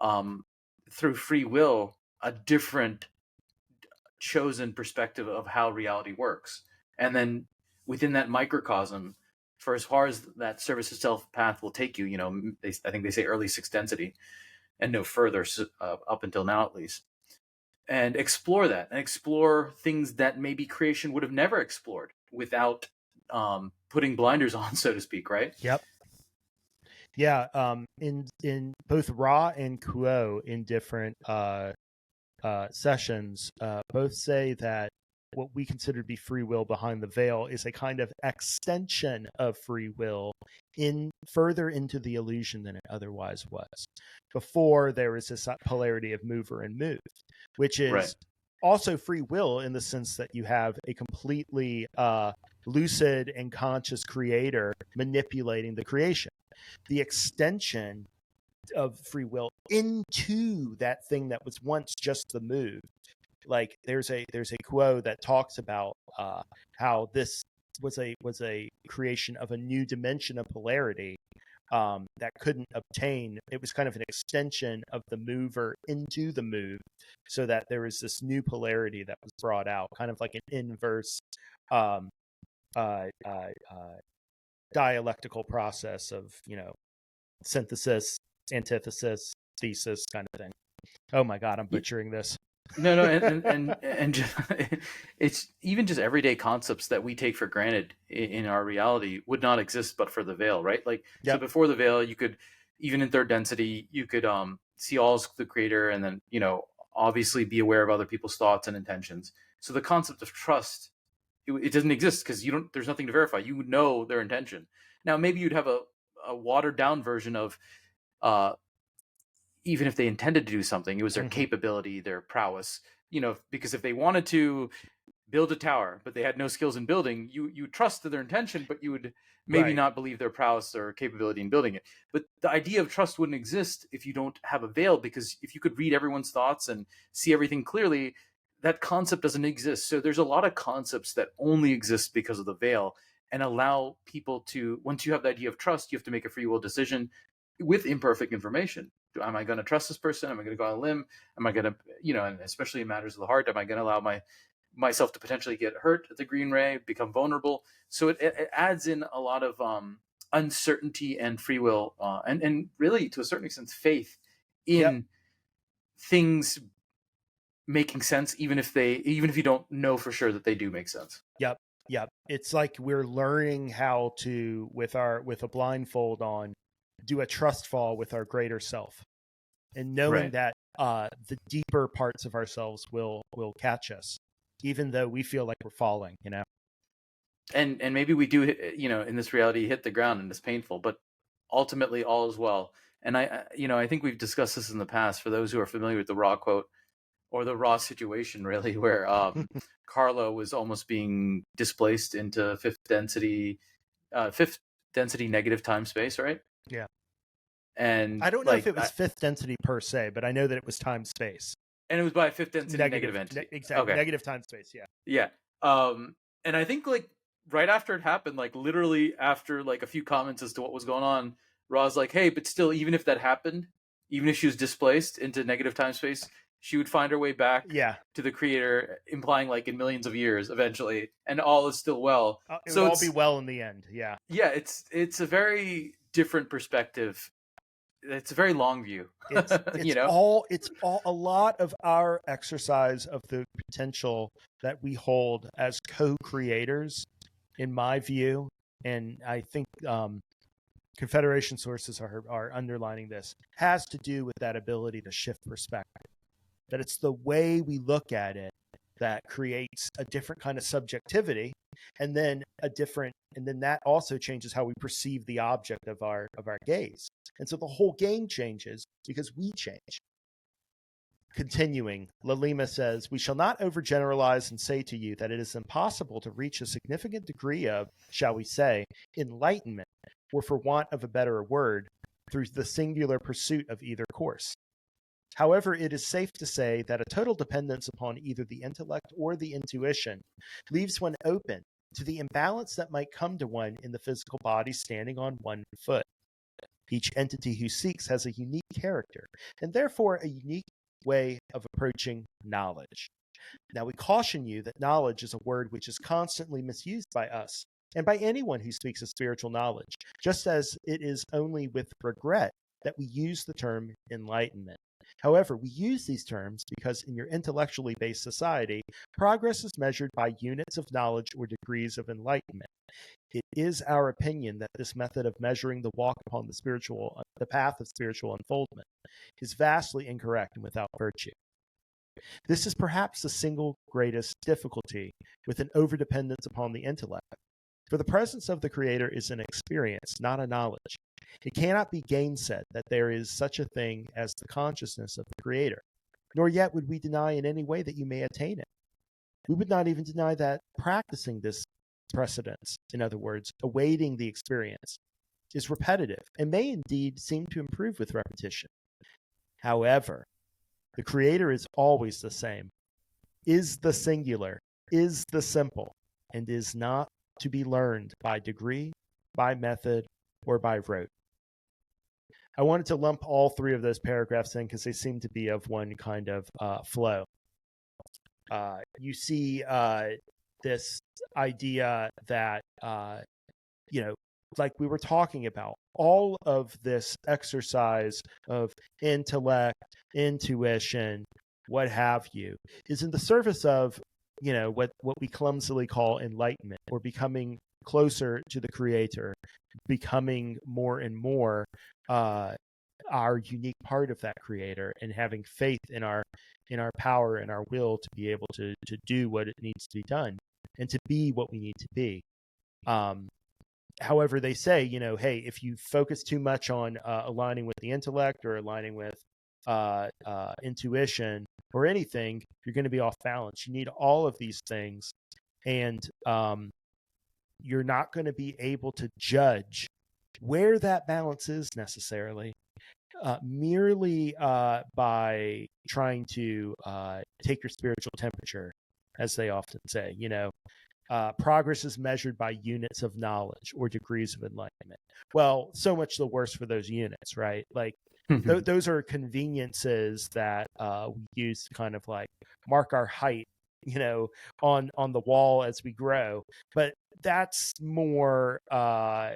um, through free will a different chosen perspective of how reality works, and then within that microcosm, for as far as that service to self path will take you, I think they say early sixth density and no further, up until now at least, and explore that, and explore things that maybe creation would have never explored without putting blinders on, so to speak, right? Yep. Yeah. In both Ra and Kuo, in different sessions, both say that what we consider to be free will behind the veil is a kind of extension of free will in further into the illusion than it otherwise was. Before, there is this polarity of mover and moved, which is Right. also free will in the sense that you have a completely lucid and conscious creator manipulating the creation. The extension of free will into that thing that was once just the move. Like there's a quote that talks about how this was a creation of a new dimension of polarity that couldn't obtain. It was kind of an extension of the mover into the move, so that there was this new polarity that was brought out, kind of like an inverse um, dialectical process of synthesis, antithesis, thesis kind of thing. Oh my God, I'm butchering this. No, and just, it's even just everyday concepts that we take for granted in our reality would not exist but for the veil, right? Like, so Yep. before the veil, you could, even in third density, you could see all as the creator, and then obviously be aware of other people's thoughts and intentions. So the concept of trust, it doesn't exist because you don't. There's nothing to verify. You know their intention, Now, maybe you'd have a watered down version of, even if they intended to do something, it was their capability, their prowess. Because if they wanted to build a tower, but they had no skills in building, you trust their intention, but you would maybe not believe their prowess or capability in building it. But the idea of trust wouldn't exist if you don't have a veil, because if you could read everyone's thoughts and see everything clearly, that concept doesn't exist. So there's a lot of concepts that only exist because of the veil, and allow people to, once you have the idea of trust, you have to make a free will decision with imperfect information. Am I going to trust this person? Am I going to go on a limb? Am I going to, and especially in matters of the heart, am I going to allow myself to potentially get hurt at the green ray, become vulnerable? So it adds in a lot of uncertainty and free will, and really, to a certain extent, faith in things making sense, even if you don't know for sure that they do make sense. Yep. It's like we're learning how to, with a blindfold on, do a trust fall with our greater self, and knowing that the deeper parts of ourselves will catch us, even though we feel like we're falling, And maybe we do, in this reality, hit the ground and it's painful, but ultimately all is well. And I think we've discussed this in the past, for those who are familiar with the Raw quote, or the Raw situation, really, where Carlo was almost being displaced into fifth density negative time space, right? Yeah. And I don't know if it was fifth density per se, but I know that it was time space. And it was by fifth density negative entity. Exactly. Okay. Negative time space. Yeah. Yeah. And I think right after it happened, literally after a few comments as to what was going on, Raw's like, hey, but still, even if that happened, even if she was displaced into negative time space, she would find her way back to the creator, implying in millions of years eventually, and all is still well. It will all be well in the end. Yeah. Yeah, it's a very different perspective. It's a very long view. It's all a lot of our exercise of the potential that we hold as co-creators, in my view, and I think Confederation sources are underlining this, has to do with that ability to shift perspective. That it's the way we look at it that creates a different kind of subjectivity, and then that also changes how we perceive the object of our gaze. And so the whole game changes because we change. Continuing, Laleema says, we shall not overgeneralize and say to you that it is impossible to reach a significant degree of, shall we say, enlightenment, or for want of a better word, through the singular pursuit of either course. However, it is safe to say that a total dependence upon either the intellect or the intuition leaves one open to the imbalance that might come to one in the physical body standing on one foot. Each entity who seeks has a unique character, and therefore a unique way of approaching knowledge. Now, we caution you that knowledge is a word which is constantly misused by us and by anyone who speaks of spiritual knowledge, just as it is only with regret that we use the term enlightenment. However, we use these terms because in your intellectually based society, progress is measured by units of knowledge or degrees of enlightenment. It is our opinion that this method of measuring the walk upon the path of spiritual unfoldment is vastly incorrect and without virtue. This is perhaps the single greatest difficulty with an overdependence upon the intellect. For the presence of the Creator is an experience, not a knowledge. It cannot be gainsaid that there is such a thing as the consciousness of the Creator, nor yet would we deny in any way that you may attain it. We would not even deny that practicing this precedence, in other words, awaiting the experience, is repetitive and may indeed seem to improve with repetition. However, the Creator is always the same, is the singular, is the simple, and is not to be learned by degree, by method, or by rote. I wanted to lump all three of those paragraphs in because they seem to be of one kind of flow. You see this idea that, like we were talking about, all of this exercise of intellect, intuition, what have you, is in the service of, what we clumsily call enlightenment, or becoming closer to the Creator, becoming more and more our unique part of that Creator, and having faith in our power and our will to be able to do what it needs to be done and to be what we need to be. however, they say, hey, if you focus too much on aligning with the intellect or aligning with intuition or anything, you're going to be off balance. You need all of these things, and you're not going to be able to judge where that balance is necessarily merely by trying to take your spiritual temperature, as they often say. Progress is measured by units of knowledge or degrees of enlightenment. Well, so much the worse for those units, right? Like those are conveniences that we use to kind of like mark our height, on the wall as we grow. But that's more that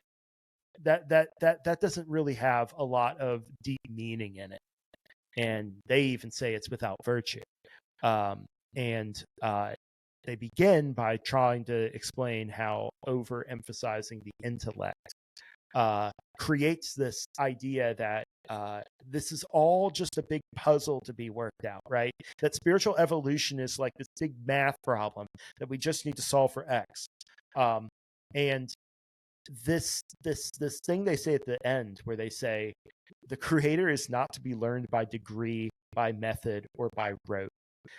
doesn't really have a lot of deep meaning in it, and they even say it's without virtue. And they begin by trying to explain how overemphasizing the intellect creates this idea that this is all just a big puzzle to be worked out, right? That spiritual evolution is like this big math problem that we just need to solve for X. And this thing they say at the end, where they say the creator is not to be learned by degree, by method, or by rote.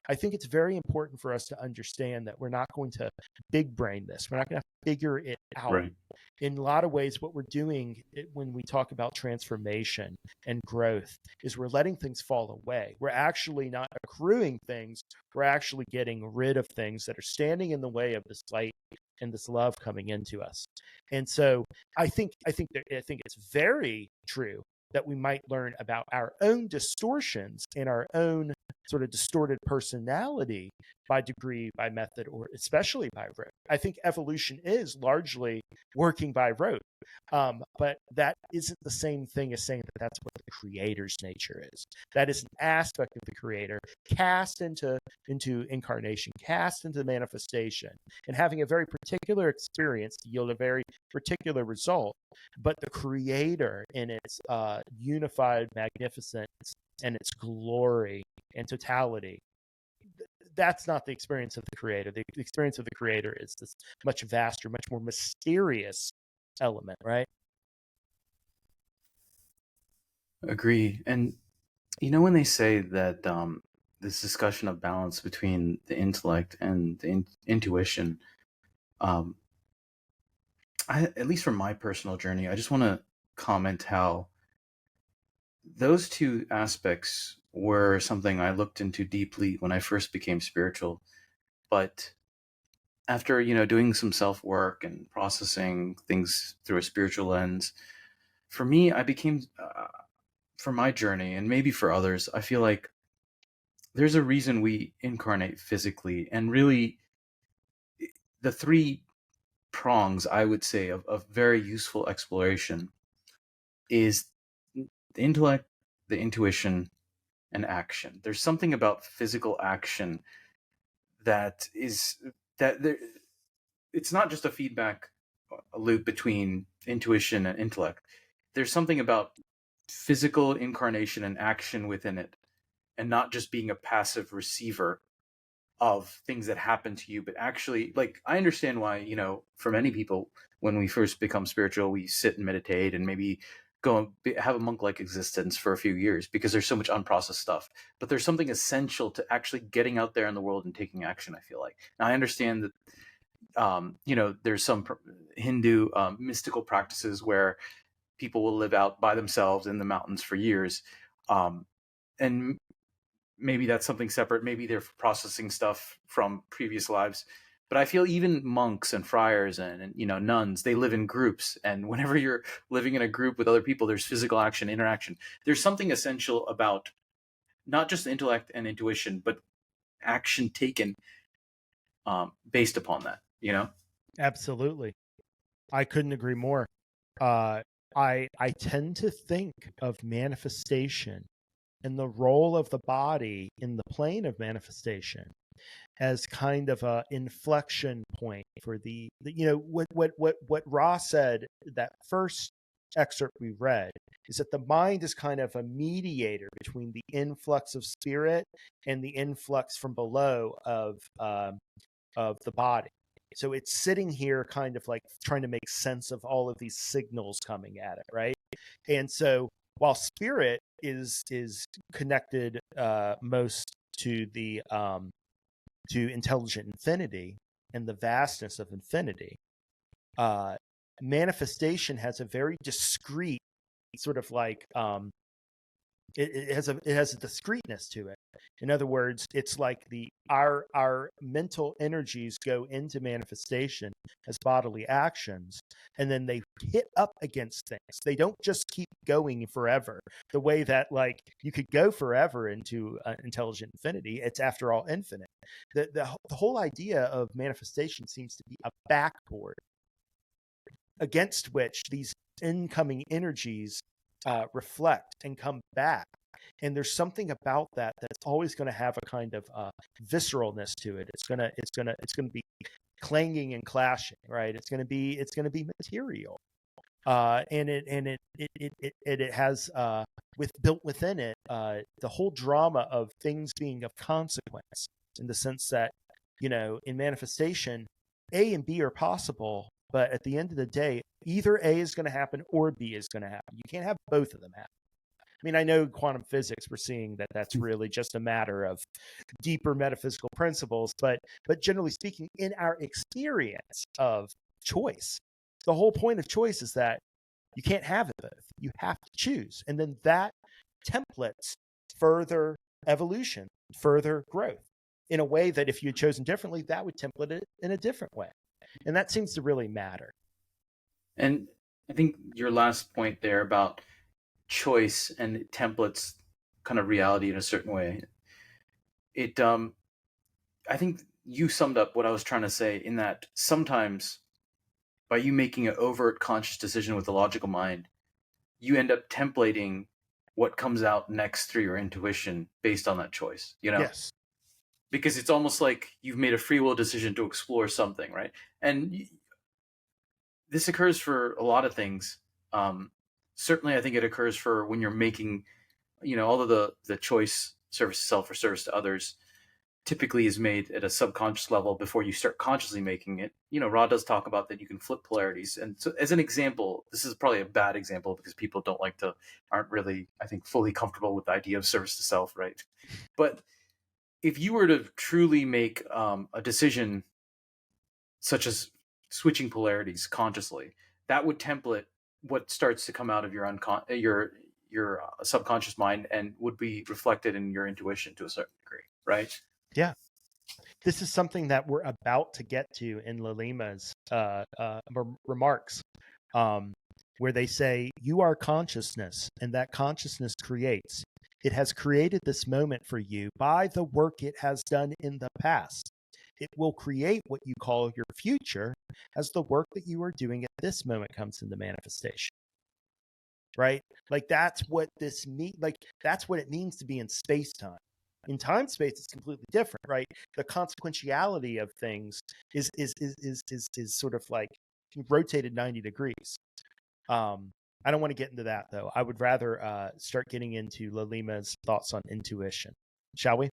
I think it's very important for us to understand that we're not going to big brain this. We're not going to figure it out. Right. In a lot of ways, what we're doing when we talk about transformation and growth is we're letting things fall away. We're actually not accruing things. We're actually getting rid of things that are standing in the way of this light and this love coming into us. And so I think it's very true that we might learn about our own distortions and our own sort of distorted personality by degree, by method, or especially by rote. I think evolution is largely working by rote, but that isn't the same thing as saying that that's what the creator's nature is. That is an aspect of the creator cast into incarnation, cast into manifestation, and having a very particular experience to yield a very particular result. But the creator in its unified magnificence and its glory and totality, that's not the experience of the creator. The experience of the creator is this much vaster, much more mysterious element, right? Agree. And when they say that this discussion of balance between the intellect and the intuition, at least from my personal journey, I just want to comment how those two aspects were something I looked into deeply when I first became spiritual. But after, doing some self-work and processing things through a spiritual lens, for me, I became, for my journey, and maybe for others, I feel like there's a reason we incarnate physically. And really, the three prongs, I would say, of very useful exploration is the intellect, the intuition, and action. There's something about physical action that there. It's not just a feedback loop between intuition and intellect. There's something about physical incarnation and action within it, and not just being a passive receiver of things that happen to you, but actually, like, I understand why, for many people, when we first become spiritual, we sit and meditate and maybe go and have a monk-like existence for a few years because there's so much unprocessed stuff. But there's something essential to actually getting out there in the world and taking action, I feel like. Now, I understand that there's some Hindu mystical practices where people will live out by themselves in the mountains for years. And maybe that's something separate. Maybe they're processing stuff from previous lives. But I feel even monks and friars and nuns, they live in groups. And whenever you're living in a group with other people, there's physical action, interaction. There's something essential about not just intellect and intuition, but action taken based upon that, Absolutely. I couldn't agree more. I tend to think of manifestation and the role of the body in the plane of manifestation as kind of a inflection point for what Ross said, that first excerpt we read, is that the mind is kind of a mediator between the influx of spirit and the influx from below of the body. So it's sitting here kind of like trying to make sense of all of these signals coming at it, right? And so while spirit is connected most to the to intelligent infinity and the vastness of infinity, manifestation has a very discrete sort of like it has a discreteness to it. In other words, it's like our mental energies go into manifestation as bodily actions, and then they hit up against things. They don't just keep going forever. The way that like you could go forever into intelligent infinity, it's after all infinite. The whole idea of manifestation seems to be a backboard against which these incoming energies reflect and come back. And there's something about that that's always going to have a kind of visceralness to it. It's gonna be clanging and clashing, right? It's gonna be material, and it has built within it the whole drama of things being of consequence, in the sense that, you know, in manifestation, A and B are possible, but at the end of the day, either A is going to happen or B is going to happen. You can't have both of them happen. I mean, I know quantum physics, we're seeing that that's really just a matter of deeper metaphysical principles, but generally speaking, in our experience of choice, the whole point of choice is that you can't have it both. You have to choose. And then that templates further evolution, further growth, in a way that if you had chosen differently, that would template it in a different way. And that seems to really matter. And I think your last point there about choice and templates kind of reality in a certain way, it I think you summed up what I was trying to say, in that sometimes by you making an overt conscious decision with the logical mind, you end up templating what comes out next through your intuition based on that choice, you know? Yes. Because it's almost like you've made a free will decision to explore something, right? And this occurs for a lot of things. Certainly, I think it occurs for when you're making, you know, all of the choice, service to self or service to others, typically is made at a subconscious level before you start consciously making it. You know, Ra does talk about that you can flip polarities. And so, as an example, this is probably a bad example because people aren't really, I think, fully comfortable with the idea of service to self, right? But if you were to truly make a decision such as switching polarities consciously, that would template what starts to come out of your subconscious mind and would be reflected in your intuition to a certain degree, right? Yeah. This is something that we're about to get to in Laleema's remarks, where they say, you are consciousness, and that consciousness creates. It has created this moment for you by the work it has done in the past. It will create what you call your future as the work that you are doing at this moment comes into manifestation. Right? Like that's what that's what it means to be in space-time. In time space, it's completely different, right? The consequentiality of things is sort of like rotated 90 degrees. I don't want to get into that though. I would rather start getting into Laleema's thoughts on intuition. Shall we?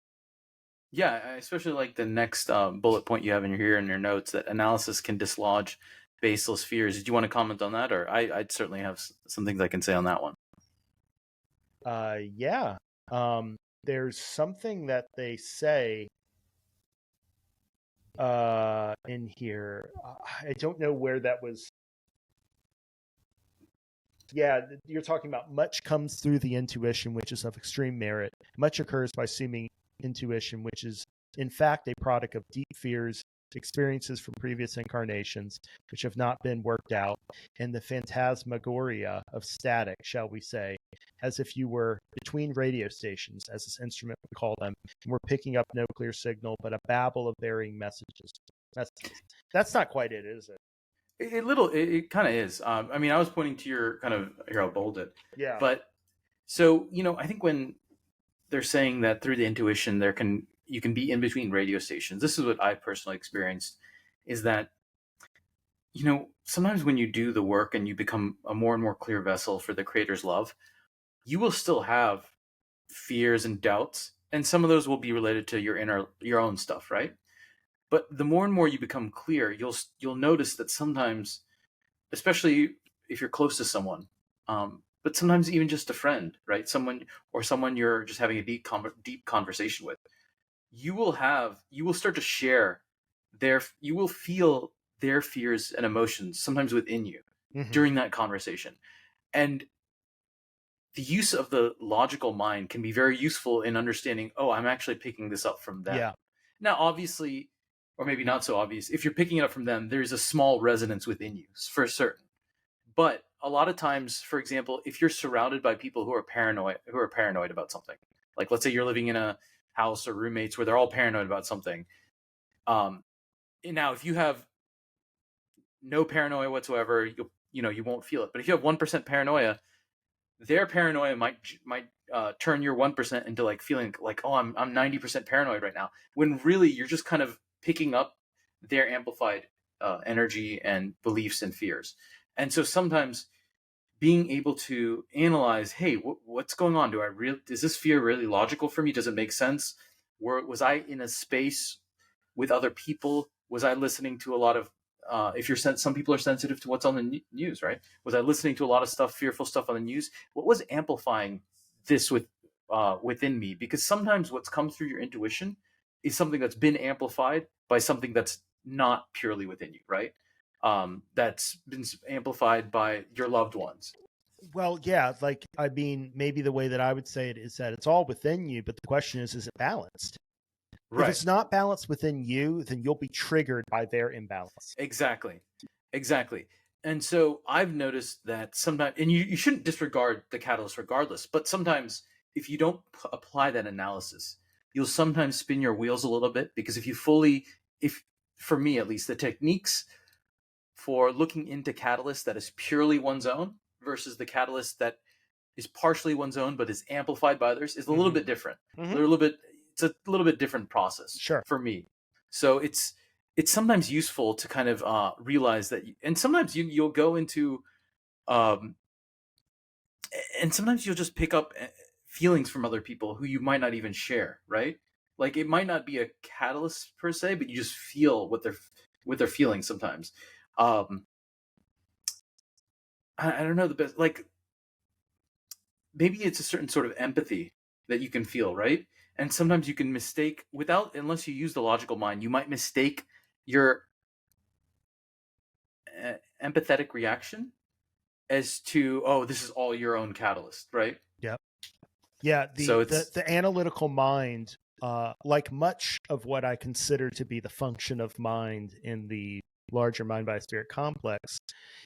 Yeah, I especially like the next bullet point you have in your notes, that analysis can dislodge baseless fears. Did you want to comment on that, or I'd certainly have some things I can say on that one. Yeah. There's something that they say in here. I don't know where that was. Yeah, you're talking about much comes through the intuition, which is of extreme merit. Much occurs by assuming intuition, which is in fact a product of deep fears, experiences from previous incarnations, which have not been worked out, and the phantasmagoria of static, shall we say, as if you were between radio stations, as this instrument would call them, and we're picking up no clear signal, but a babble of varying messages. That's not quite it, is it? It kind of is. I mean, I was pointing to your kind of here. I'll bold it. Yeah. But so, you know, I think when they're saying that through the intuition, you can be in between radio stations. This is what I personally experienced. Is that, you know, sometimes when you do the work and you become a more and more clear vessel for the Creator's love, you will still have fears and doubts, and some of those will be related to your own stuff, right? But the more and more you become clear, you'll notice that sometimes, especially if you're close to someone, but sometimes even just a friend, right? Someone you're just having a deep conversation with, you will start to share you will feel their fears and emotions sometimes within you during that conversation. And the use of the logical mind can be very useful in understanding, oh, I'm actually picking this up from them. Yeah. Now, obviously, or maybe not so obvious, if you're picking it up from them, there's a small resonance within you for certain. But a lot of times, for example, if you're surrounded by people who are paranoid about something, like let's say you're living in a house or roommates where they're all paranoid about something. Now, if you have no paranoia whatsoever, you won't feel it. But if you have 1% paranoia, their paranoia might turn your 1% into like feeling like, oh, I'm 90% paranoid right now, when really you're just kind of picking up their amplified energy and beliefs and fears. And so sometimes being able to analyze, hey, what's going on? Is this fear really logical for me? Does it make sense? Was I in a space with other people? Was I listening to a lot of some people are sensitive to what's on the news, right? Was I listening to a lot of fearful stuff on the news? What was amplifying this within me? Because sometimes what's come through your intuition is something that's been amplified by something that's not purely within you, right? That's been amplified by your loved ones. Well, yeah, like, I mean, maybe the way that I would say it is that it's all within you, but the question is it balanced? Right. If it's not balanced within you, then you'll be triggered by their imbalance. Exactly. And so I've noticed that sometimes, and you shouldn't disregard the catalyst regardless, but sometimes if you don't apply that analysis, you'll sometimes spin your wheels a little bit, because for me at least, the techniques for looking into catalyst that is purely one's own versus the catalyst that is partially one's own but is amplified by others is a little bit different. It's a little bit different process for me. So it's sometimes useful to kind of realize that, and sometimes you'll go into, and sometimes you'll just pick up feelings from other people who you might not even share, right? Like it might not be a catalyst per se, but you just feel what they're feeling sometimes. I don't know the best, like maybe it's a certain sort of empathy that you can feel, right? And sometimes you can mistake, unless you use the logical mind, you might mistake your empathetic reaction as to, oh, this is all your own catalyst, right? Yep. Yeah. The analytical mind, like much of what I consider to be the function of mind in the larger mind body spirit complex,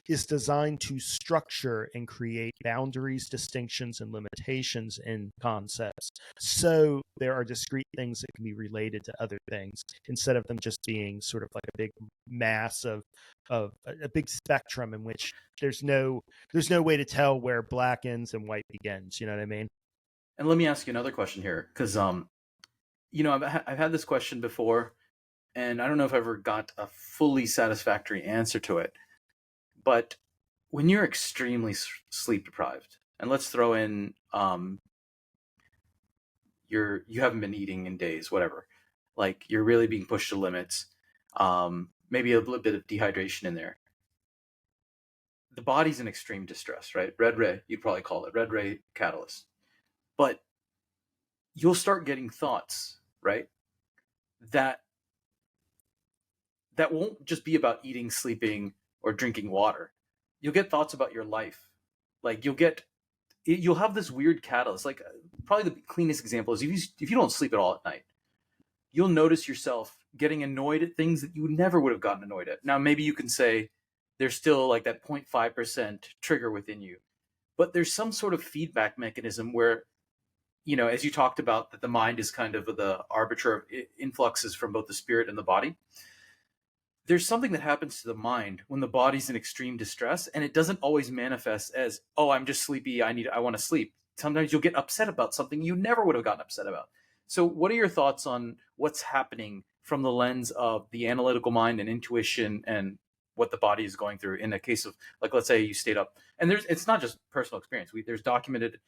is designed to structure and create boundaries, distinctions, and limitations in concepts. So there are discrete things that can be related to other things, instead of them just being sort of like a big mass of a big spectrum in which there's no way to tell where black ends and white begins. You know what I mean? And let me ask you another question here, because I've had this question before, and I don't know if I ever got a fully satisfactory answer to it. But when you're extremely sleep deprived, and let's throw in you haven't been eating in days, whatever, like you're really being pushed to limits, maybe a little bit of dehydration in there. The body's in extreme distress, right? Red ray, you'd probably call it red ray catalyst. But you'll start getting thoughts, right? That won't just be about eating, sleeping, or drinking water. You'll get thoughts about your life. Like you'll have this weird catalyst. Like probably the cleanest example is if you don't sleep at all at night, you'll notice yourself getting annoyed at things that you never would have gotten annoyed at. Now, maybe you can say there's still like that 0.5% trigger within you, but there's some sort of feedback mechanism where, as you talked about, that the mind is kind of the arbiter of influxes from both the spirit and the body. There's something that happens to the mind when the body's in extreme distress, and it doesn't always manifest as, oh, I'm just sleepy, I want to sleep. Sometimes you'll get upset about something you never would have gotten upset about. So what are your thoughts on what's happening from the lens of the analytical mind and intuition and what the body is going through in a case of, like, let's say you stayed up, and it's not just personal experience. There's documented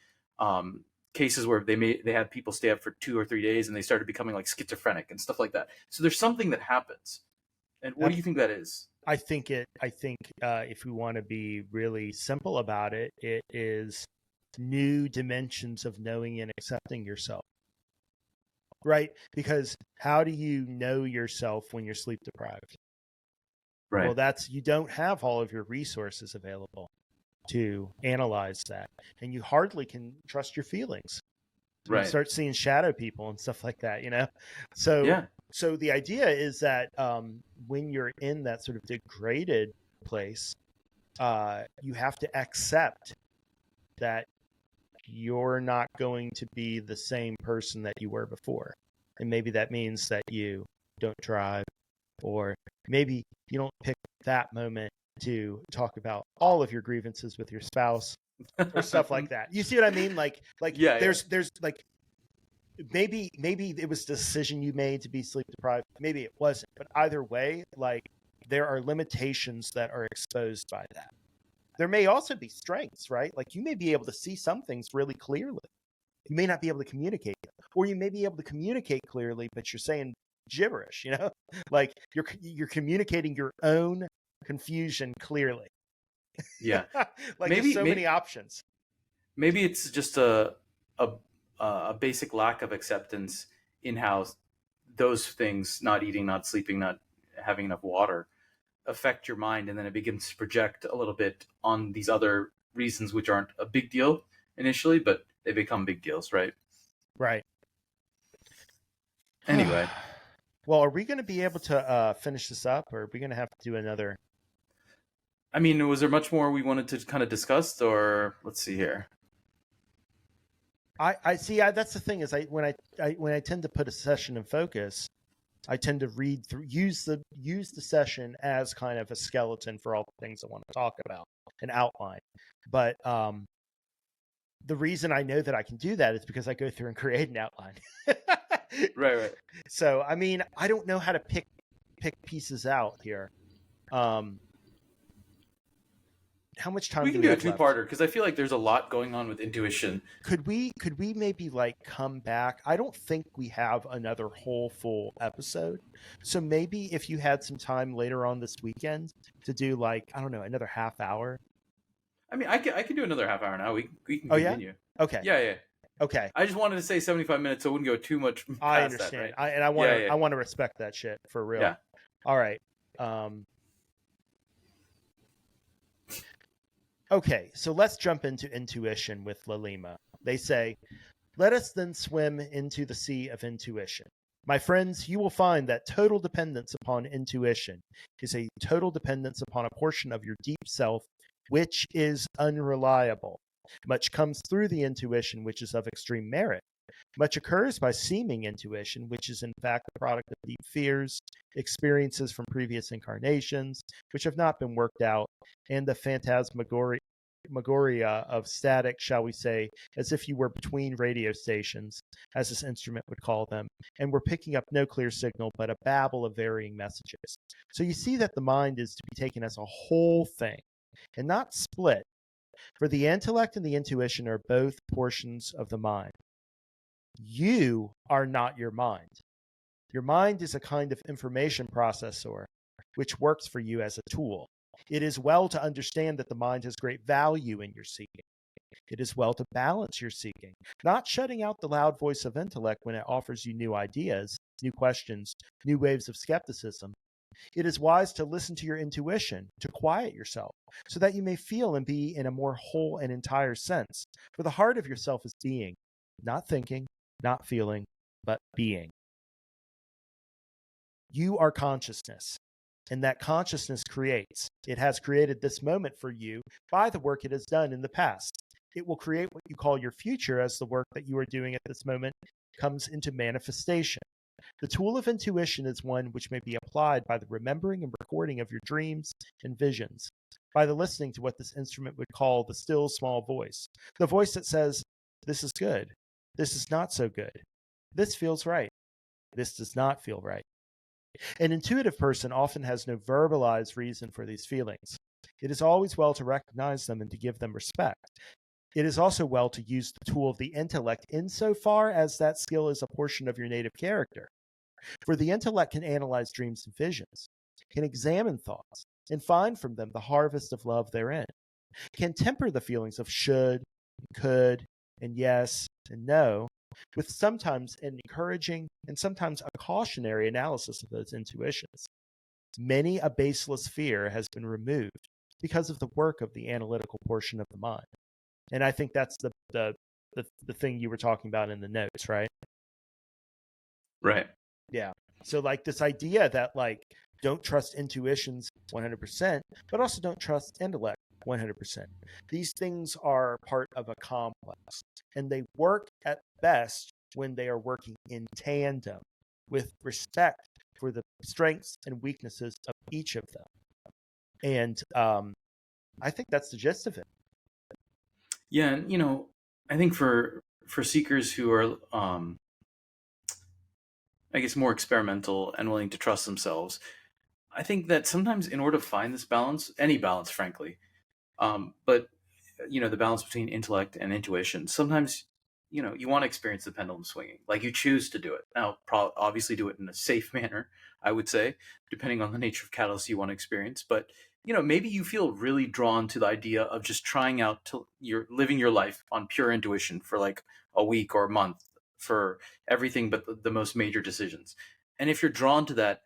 cases where they had people stay up for 2 or 3 days and they started becoming like schizophrenic and stuff like that. So there's something that happens. And what do you think that is? I think if we want to be really simple about it, it is new dimensions of knowing and accepting yourself. Right? Because how do you know yourself when you're sleep deprived? Right. Well, you don't have all of your resources available to analyze that. And you hardly can trust your feelings. Right. You start seeing shadow people and stuff like that, you know? So, yeah. So the idea is that when you're in that sort of degraded place, you have to accept that you're not going to be the same person that you were before. And maybe that means that you don't drive, or maybe you don't pick that moment to talk about all of your grievances with your spouse or stuff like that. You see what I mean? Like there's like, maybe it was the decision you made to be sleep deprived. Maybe it wasn't, but either way, like there are limitations that are exposed by that. There may also be strengths, right? Like you may be able to see some things really clearly. You may not be able to communicate them, or you may be able to communicate clearly, but you're saying gibberish, you know, like you're communicating your own confusion clearly. Yeah. Like there's so many options. Maybe it's just a basic lack of acceptance in how those things, not eating, not sleeping, not having enough water, affect your mind, and then it begins to project a little bit on these other reasons which aren't a big deal initially, but they become big deals, right? Right. Anyway. Well, are we going to be able to finish this up, or are we going to have to do another? I mean, was there much more we wanted to kind of discuss, or let's see here. I see. That's the thing is, when I tend to put a session in focus, I tend to read through, use the session as kind of a skeleton for all the things I want to talk about, an outline. But the reason I know that I can do that is because I go through and create an outline. Right. So, I mean, I don't know how to pick pieces out here. How much time we can do a two-parter, because I feel like there's a lot going on with intuition. Could we maybe like come back? I don't think we have another whole full episode. So maybe if you had some time later on this weekend to do like, I don't know, another half hour. I mean, I can do another half hour now. We can continue. Yeah? Okay. Yeah. Okay. I just wanted to say 75 minutes so it wouldn't go too much past I understand. That, right? I want to respect that shit for real. Yeah. All right. Okay, so let's jump into intuition with Laleema. They say, "Let us then swim into the sea of intuition. My friends, you will find that total dependence upon intuition is a total dependence upon a portion of your deep self, which is unreliable. Much comes through the intuition, which is of extreme merit. Much occurs by seeming intuition, which is in fact the product of deep fears, experiences from previous incarnations, which have not been worked out, and the phantasmagoria of static, shall we say, as if you were between radio stations, as this instrument would call them, and were picking up no clear signal, but a babble of varying messages. So you see that the mind is to be taken as a whole thing, and not split, for the intellect and the intuition are both portions of the mind. You are not your mind. Your mind is a kind of information processor, which works for you as a tool. It is well to understand that the mind has great value in your seeking. It is well to balance your seeking, not shutting out the loud voice of intellect when it offers you new ideas, new questions, new waves of skepticism. It is wise to listen to your intuition, to quiet yourself, so that you may feel and be in a more whole and entire sense. For the heart of yourself is being, not thinking, not feeling, but being. You are consciousness, and that consciousness creates. It has created this moment for you by the work it has done in the past. It will create what you call your future as the work that you are doing at this moment comes into manifestation. The tool of intuition is one which may be applied by the remembering and recording of your dreams and visions, by the listening to what this instrument would call the still small voice, the voice that says, "This is good. This is not so good. This feels right. This does not feel right." An intuitive person often has no verbalized reason for these feelings. It is always well to recognize them and to give them respect. It is also well to use the tool of the intellect insofar as that skill is a portion of your native character. For the intellect can analyze dreams and visions, can examine thoughts, and find from them the harvest of love therein, can temper the feelings of should, could, and yes, and no, with sometimes an encouraging and sometimes a cautionary analysis of those intuitions. Many a baseless fear has been removed because of the work of the analytical portion of the mind. And I think that's the thing you were talking about in the notes, right? Right. Yeah. So like this idea that like don't trust intuitions 100%, but also don't trust intellect 100%. These things are part of a complex, and they work at best when they are working in tandem with respect for the strengths and weaknesses of each of them. And I think that's the gist of it. Yeah, and I think for seekers who are I guess more experimental and willing to trust themselves, I think that sometimes in order to find this balance, any balance, frankly, but the balance between intellect and intuition, sometimes you want to experience the pendulum swinging, like you choose to do it. Now, obviously, do it in a safe manner, I would say, depending on the nature of catalyst you want to experience. But maybe you feel really drawn to the idea of just trying out to you're living your life on pure intuition for like a week or a month for everything but the most major decisions. And if you're drawn to that,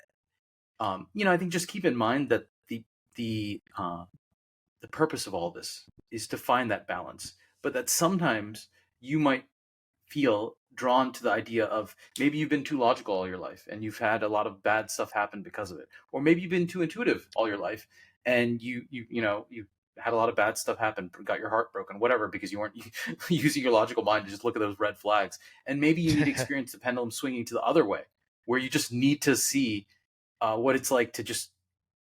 I think just keep in mind that the purpose of all this is to find that balance, but that sometimes you might feel drawn to the idea of maybe you've been too logical all your life and you've had a lot of bad stuff happen because of it, or maybe you've been too intuitive all your life and you had a lot of bad stuff happen, got your heart broken, whatever, because you weren't using your logical mind to just look at those red flags. And maybe you need to experience the pendulum swinging to the other way, where you just need to see what it's like to just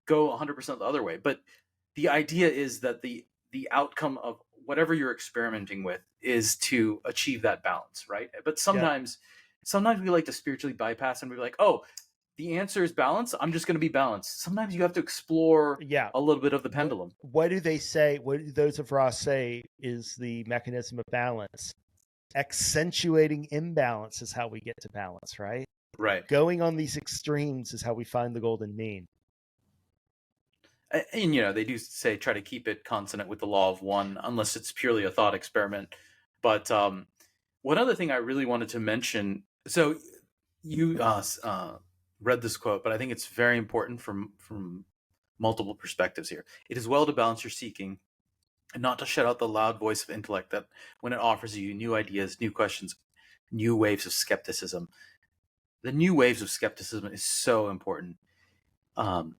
go 100% the other way. But the idea is that the outcome of whatever you're experimenting with is to achieve that balance, right? But sometimes we like to spiritually bypass and we're like, oh, the answer is balance, I'm just going to be balanced. Sometimes you have to explore a little bit of the pendulum. What do they say? What do those of Ross say is the mechanism of balance? Accentuating imbalance is how we get to balance, right? Right. Going on these extremes is how we find the golden mean. And they do say try to keep it consonant with the law of one, unless it's purely a thought experiment. But one other thing I really wanted to mention, so you read this quote, but I think it's very important from multiple perspectives here. It is well to balance your seeking and not to shut out the loud voice of intellect that when it offers you new ideas, new questions, new waves of skepticism. The new waves of skepticism is so important. I've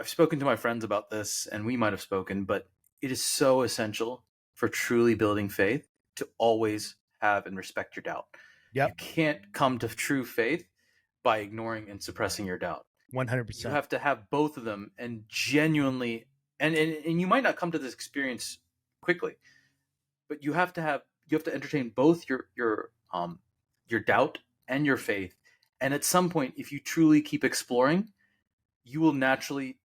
spoken to my friends about this, and we might have spoken, but it is so essential for truly building faith to always have and respect your doubt. Yep. You can't come to true faith by ignoring and suppressing your doubt. 100%. You have to have both of them and genuinely, and you might not come to this experience quickly, but you have to entertain both your doubt and your faith. And at some point, if you truly keep exploring, you will naturally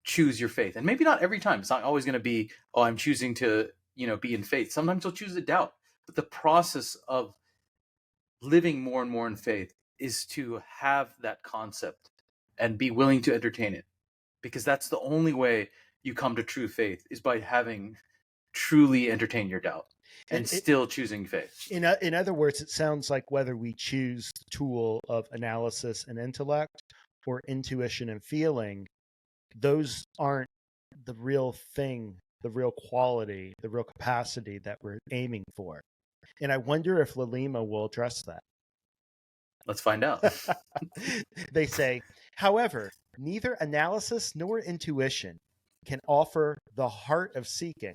choose your faith. And maybe not every time. It's not always going to be, oh, I'm choosing to, be in faith. Sometimes you'll choose to doubt. But the process of living more and more in faith is to have that concept and be willing to entertain it. Because that's the only way you come to true faith, is by having truly entertained your doubt and still choosing faith. In other words, it sounds like whether we choose the tool of analysis and intellect or intuition and feeling, those aren't the real thing, the real quality, the real capacity that we're aiming for. And I wonder if Laleema will address that. Let's find out. They say, however, neither analysis nor intuition can offer the heart of seeking.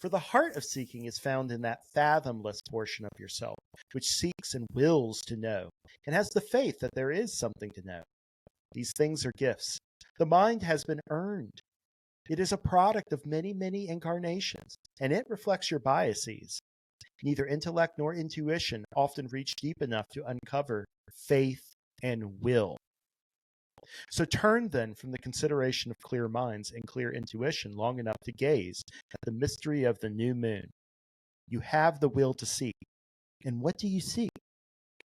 For the heart of seeking is found in that fathomless portion of yourself, which seeks and wills to know, and has the faith that there is something to know. These things are gifts. The mind has been earned. It is a product of many, many incarnations, and it reflects your biases. Neither intellect nor intuition often reach deep enough to uncover faith and will. So turn then from the consideration of clear minds and clear intuition long enough to gaze at the mystery of the new moon. You have the will to seek. And what do you seek?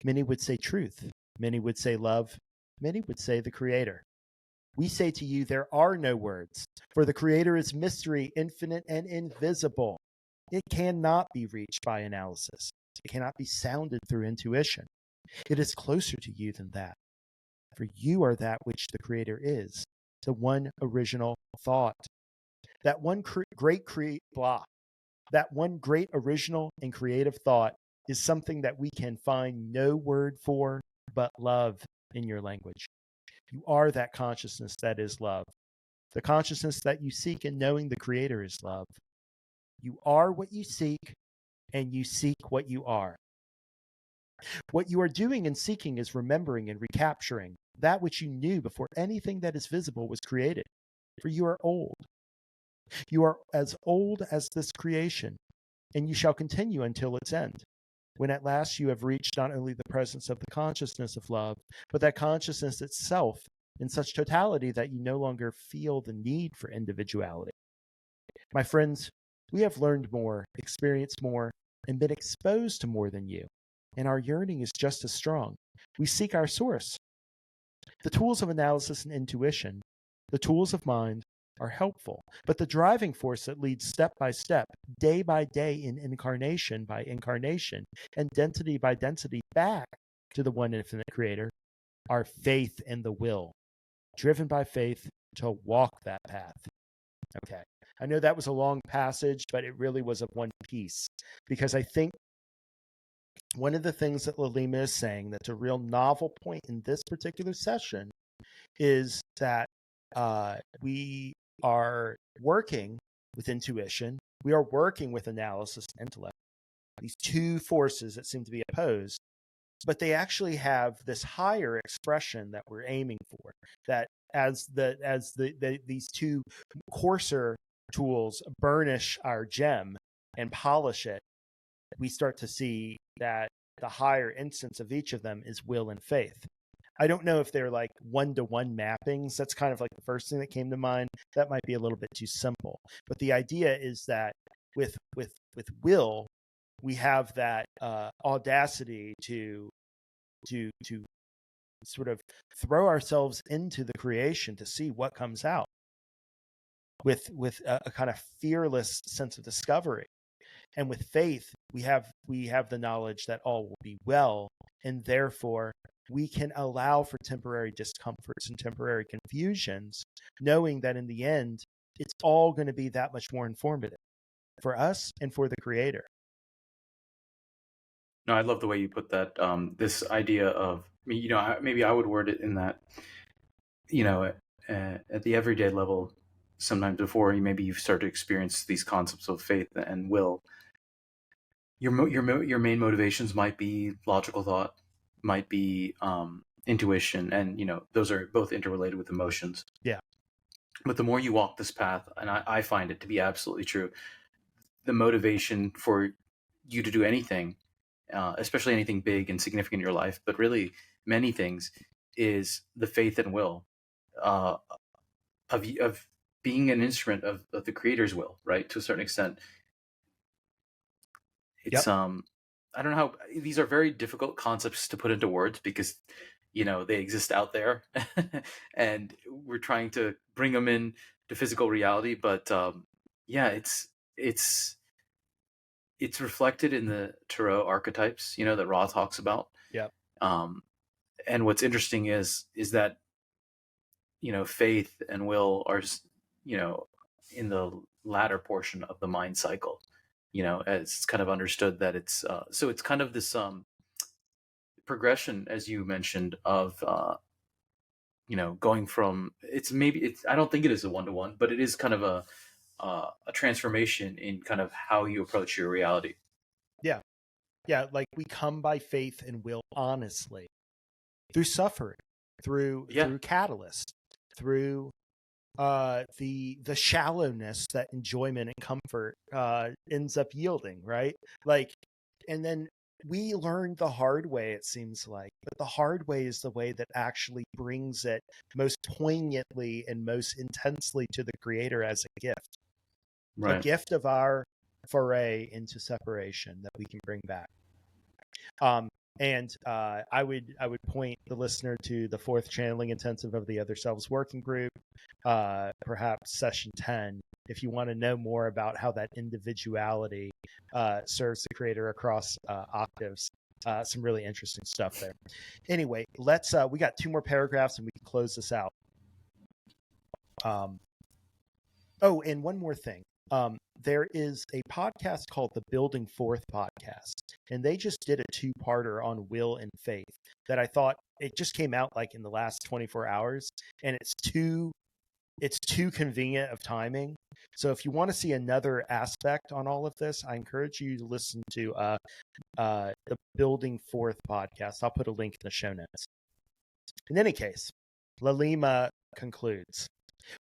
Many would say truth. Many would say love. Many would say the Creator. We say to you, there are no words, for the Creator is mystery, infinite and invisible. It cannot be reached by analysis. It cannot be sounded through intuition. It is closer to you than that. For you are that which the Creator is, the one original thought. That one great original and creative thought is something that we can find no word for but love in your language. You are that consciousness that is love. The consciousness that you seek in knowing the Creator is love. You are what you seek, and you seek what you are. What you are doing and seeking is remembering and recapturing that which you knew before anything that is visible was created. For you are old. You are as old as this creation, and you shall continue until its end, when at last you have reached not only the presence of the consciousness of love, but that consciousness itself in such totality that you no longer feel the need for individuality. My friends, we have learned more, experienced more, and been exposed to more than you, and our yearning is just as strong. We seek our source. The tools of analysis and intuition, the tools of mind, are helpful, but the driving force that leads step by step, day by day, in incarnation by incarnation, and density by density back to the one infinite Creator, are faith and the will, driven by faith to walk that path. Okay, I know that was a long passage, but it really was of one piece, because I think one of the things that Laleema is saying that's a real novel point in this particular session is that we are working with intuition, we are working with analysis and intellect, these two forces that seem to be opposed, but they actually have this higher expression that we're aiming for, that as these two coarser tools burnish our gem and polish it, we start to see that the higher instance of each of them is will and faith. I don't know if they're like one-to-one mappings. That's kind of like the first thing that came to mind. That might be a little bit too simple. But the idea is that with will, we have that audacity to sort of throw ourselves into the creation to see what comes out with a kind of fearless sense of discovery. And with faith, we have the knowledge that all will be well, and therefore we can allow for temporary discomforts and temporary confusions, knowing that in the end, it's all going to be that much more informative for us and for the Creator. No, I love the way you put that. This idea of, maybe I would word it in that, at the everyday level, sometimes before maybe you start to experience these concepts of faith and will, your main motivations might be logical thought, might be intuition, and those are both interrelated with emotions. Yeah. But the more you walk this path, and I find it to be absolutely true, the motivation for you to do anything, especially anything big and significant in your life, but really many things, is the faith and will of being an instrument of the Creator's will, right? To a certain extent. It's I don't know how, these are very difficult concepts to put into words because they exist out there and we're trying to bring them in to physical reality, but it's reflected in the tarot archetypes that Ra talks about. And what's interesting is that faith and will are in the latter portion of the mind cycle, as it's kind of understood that it's so it's kind of this progression, as you mentioned, of going from, I don't think it is a one-to-one, but it is kind of a transformation in kind of how you approach your reality. Yeah, like we come by faith and will honestly through suffering, through catalyst, through the shallowness that enjoyment and comfort ends up yielding, right? Like, and then we learned the hard way, it seems like, but the hard way is the way that actually brings it most poignantly and most intensely to the creator as a gift. A Right. gift of our foray into separation that we can bring back. And I would point the listener to the 4th channeling intensive of the Other Selves Working Group, perhaps session 10, if you want to know more about how that individuality serves the creator across octaves. Some really interesting stuff there. Anyway, let's we got 2 more paragraphs and we can close this out. Oh, and one more thing. There is a podcast called the Building Forth podcast, and they just did a 2-parter on will and faith that I thought it just came out like in the last 24 hours, and it's too convenient of timing. So if you want to see another aspect on all of this, I encourage you to listen to the Building Forth podcast. I'll put a link in the show notes. In any case, Laleema concludes.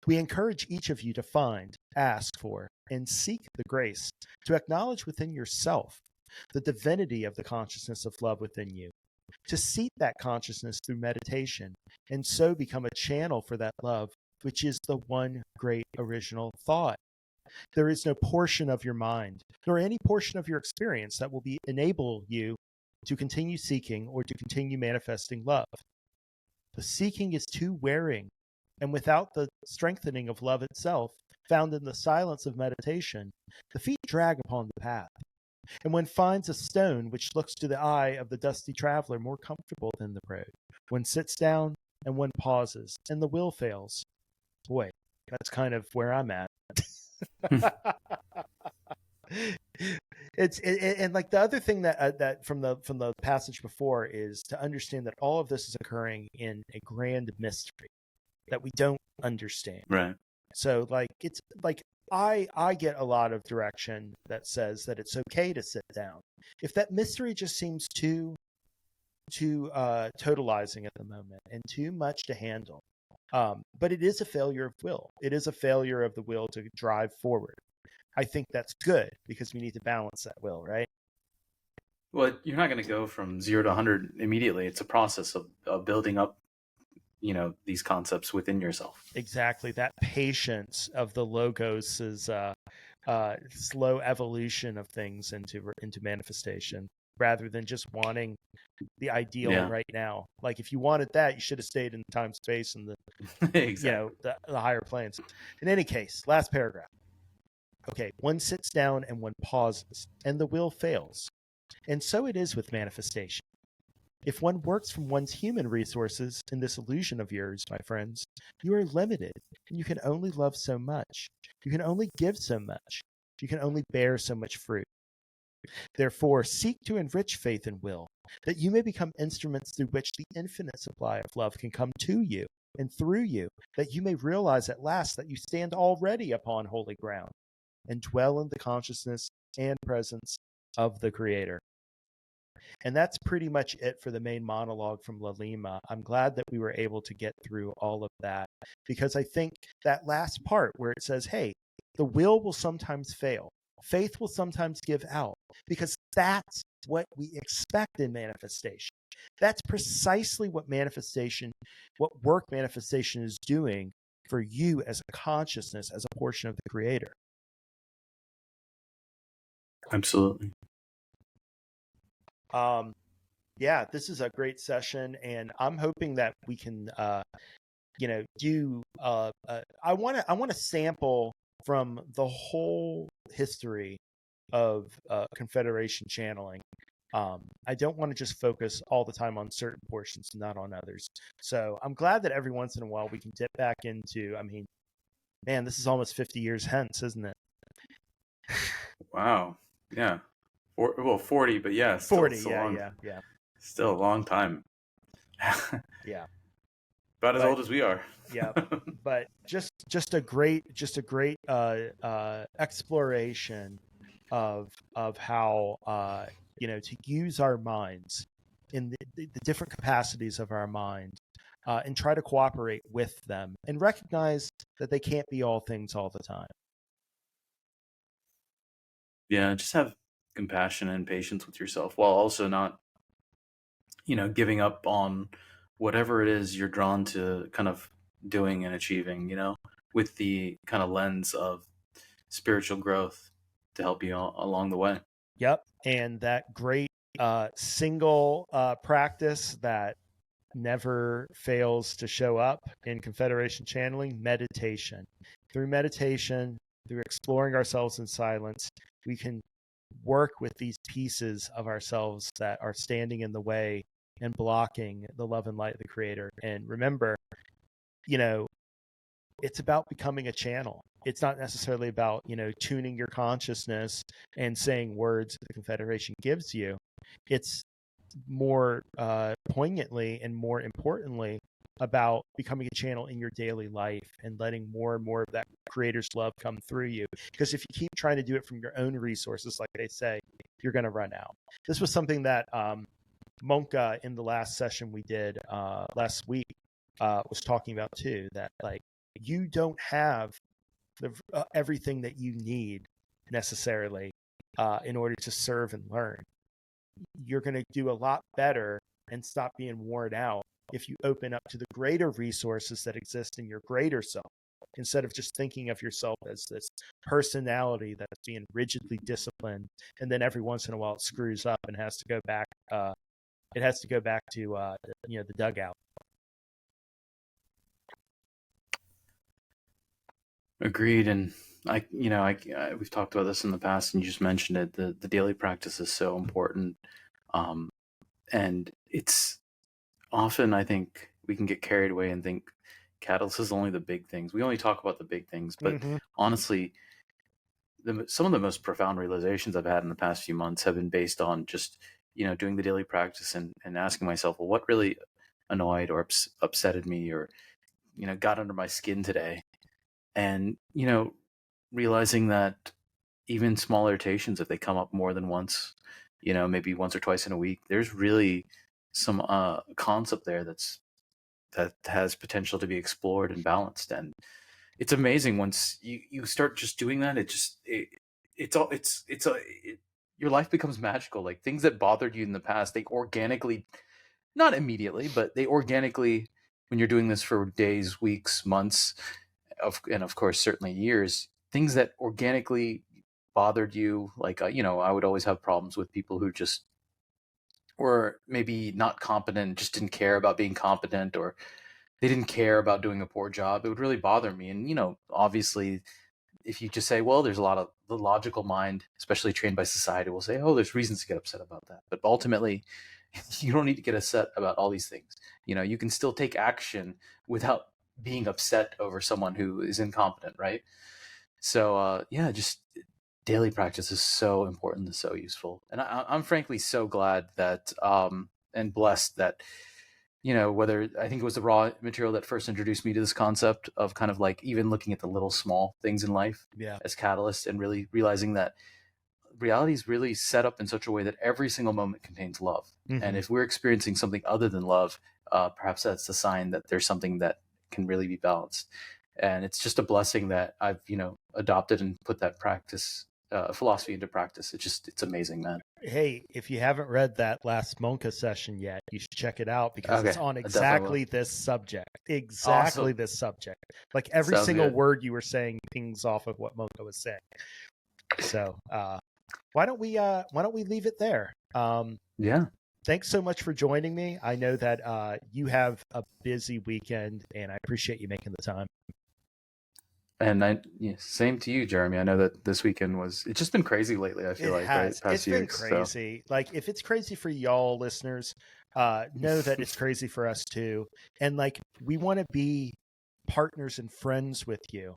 We encourage each of you to find, ask for, and seek the grace to acknowledge within yourself the divinity of the consciousness of love within you, to seek that consciousness through meditation, and so become a channel for that love, which is the one great original thought. There is no portion of your mind, nor any portion of your experience that will enable you to continue seeking or to continue manifesting love. The seeking is too wearing, and without the strengthening of love itself, found in the silence of meditation, the feet drag upon the path. And one finds a stone which looks to the eye of the dusty traveler more comfortable than the road. One sits down and one pauses, and the will fails. Boy, that's kind of where I'm at. And like the other thing that from the passage before is to understand that all of this is occurring in a grand mystery that we don't understand. Right. So like it's like I get a lot of direction that says that it's okay to sit down. If that mystery just seems too totalizing at the moment and too much to handle. But it is a failure of will. It is a failure of the will to drive forward. I think that's good because we need to balance that will, right? Well, you're not going to go from 0 to 100 immediately. It's a process of building up, these concepts within yourself. Exactly. That patience of the logos's slow evolution of things into manifestation, rather than just wanting the ideal right now. Like if you wanted that, you should have stayed in time, space, and the exactly. the higher planes. In any case, last paragraph. Okay, one sits down and one pauses, and the will fails. And so it is with manifestation. If one works from one's human resources in this illusion of yours, my friends, you are limited, and you can only love so much. You can only give so much. You can only bear so much fruit. Therefore, seek to enrich faith and will, that you may become instruments through which the infinite supply of love can come to you and through you, that you may realize at last that you stand already upon holy ground and dwell in the consciousness and presence of the Creator. And that's pretty much it for the main monologue from Laleema. I'm glad that we were able to get through all of that, because I think that last part where it says, hey, the will sometimes fail. Faith will sometimes give out, because that's what we expect in manifestation. That's precisely what work manifestation is doing for you as a consciousness, as a portion of the Creator. Absolutely. Yeah, this is a great session, and I'm hoping that we can, do. I want to sample from the whole history of Confederation channeling. I don't want to just focus all the time on certain portions, not on others. So I'm glad that every once in a while we can dip back into. I mean, man, this is almost 50 years hence, isn't it? Wow. Yeah. 40, but yeah, 40. Yeah. Yeah. Still a long time. Yeah. About as old as we are. Yeah. But just a great exploration of how to use our minds in the different capacities of our mind, and try to cooperate with them and recognize that they can't be all things all the time. Yeah, just have compassion and patience with yourself, while also not, giving up on whatever it is you're drawn to kind of doing and achieving, with the kind of lens of spiritual growth to help you along the way. Yep. And that great single practice that never fails to show up in Confederation channeling, meditation. Through meditation, through exploring ourselves in silence, we can work with these pieces of ourselves that are standing in the way and blocking the love and light of the Creator. And remember, it's about becoming a channel. It's not necessarily about, tuning your consciousness and saying words that the Confederation gives you. It's more poignantly and more importantly about becoming a channel in your daily life and letting more and more of that Creator's love come through you. Because if you keep trying to do it from your own resources, like they say, you're going to run out. This was something that Monka in the last session we did last week was talking about too, that like you don't have everything that you need necessarily in order to serve and learn. You're going to do a lot better and stop being worn out if you open up to the greater resources that exist in your greater self, instead of just thinking of yourself as this personality that's being rigidly disciplined, and then every once in a while it screws up and has to go back. It has to go back to the dugout. Agreed. And we've talked about this in the past, and you just mentioned it. The daily practice is so important, and it's often, I think, we can get carried away and think catalyst is only the big things. We only talk about the big things, but honestly, some of the most profound realizations I've had in the past few months have been based on just doing the daily practice and asking myself, well, what really annoyed or upsetted me, or got under my skin today. And, realizing that even small irritations, if they come up more than once, maybe once or twice in a week, there's really some concept there that has potential to be explored and balanced. And it's amazing once you start just doing that. Your life becomes magical. Like things that bothered you in the past, they organically, not immediately, but they organically, when you're doing this for days, weeks, months, and of course certainly years, things that organically bothered you, like I would always have problems with people who just were maybe not competent, just didn't care about being competent, or they didn't care about doing a poor job. It would really bother me. And obviously, if you just say, well, there's a lot of the logical mind, especially trained by society, will say, oh, there's reasons to get upset about that. But ultimately, you don't need to get upset about all these things. You can still take action without being upset over someone who is incompetent, right? So just daily practice is so important and so useful. And I'm frankly so glad that and blessed that whether I think it was the raw material that first introduced me to this concept of kind of like even looking at the little small things in life as catalyst, and really realizing that reality is really set up in such a way that every single moment contains love. And if we're experiencing something other than love, perhaps that's a sign that there's something that can really be balanced. And it's just a blessing that I've adopted and put that philosophy into practice. It's amazing, man. Hey, if you haven't read that last Monka session yet, you should check it out, because it's on exactly this subject. Exactly awesome. This subject. Like every Sounds single good. Word you were saying pings off of what Monka was saying. So why don't we leave it there? Yeah. Thanks so much for joining me. I know that you have a busy weekend, and I appreciate you making the time. And same to you, Jeremy. I know that this weekend it's just been crazy lately. I feel like right? It's been crazy. So. Like if it's crazy for y'all listeners, know that it's crazy for us too. And like we want to be partners and friends with you,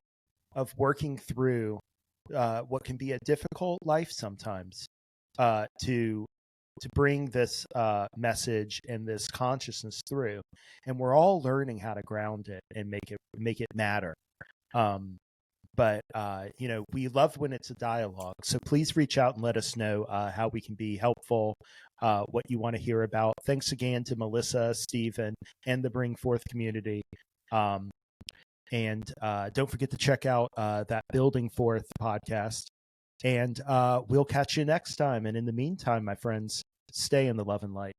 of working through what can be a difficult life sometimes, to bring this message and this consciousness through. And we're all learning how to ground it and make it matter. But we love when it's a dialogue. So please reach out and let us know how we can be helpful, what you want to hear about. Thanks again to Melissa, Stephen, and the Bring Forth community. And don't forget to check out that Building Forth podcast. And we'll catch you next time. And in the meantime, my friends, stay in the love and light.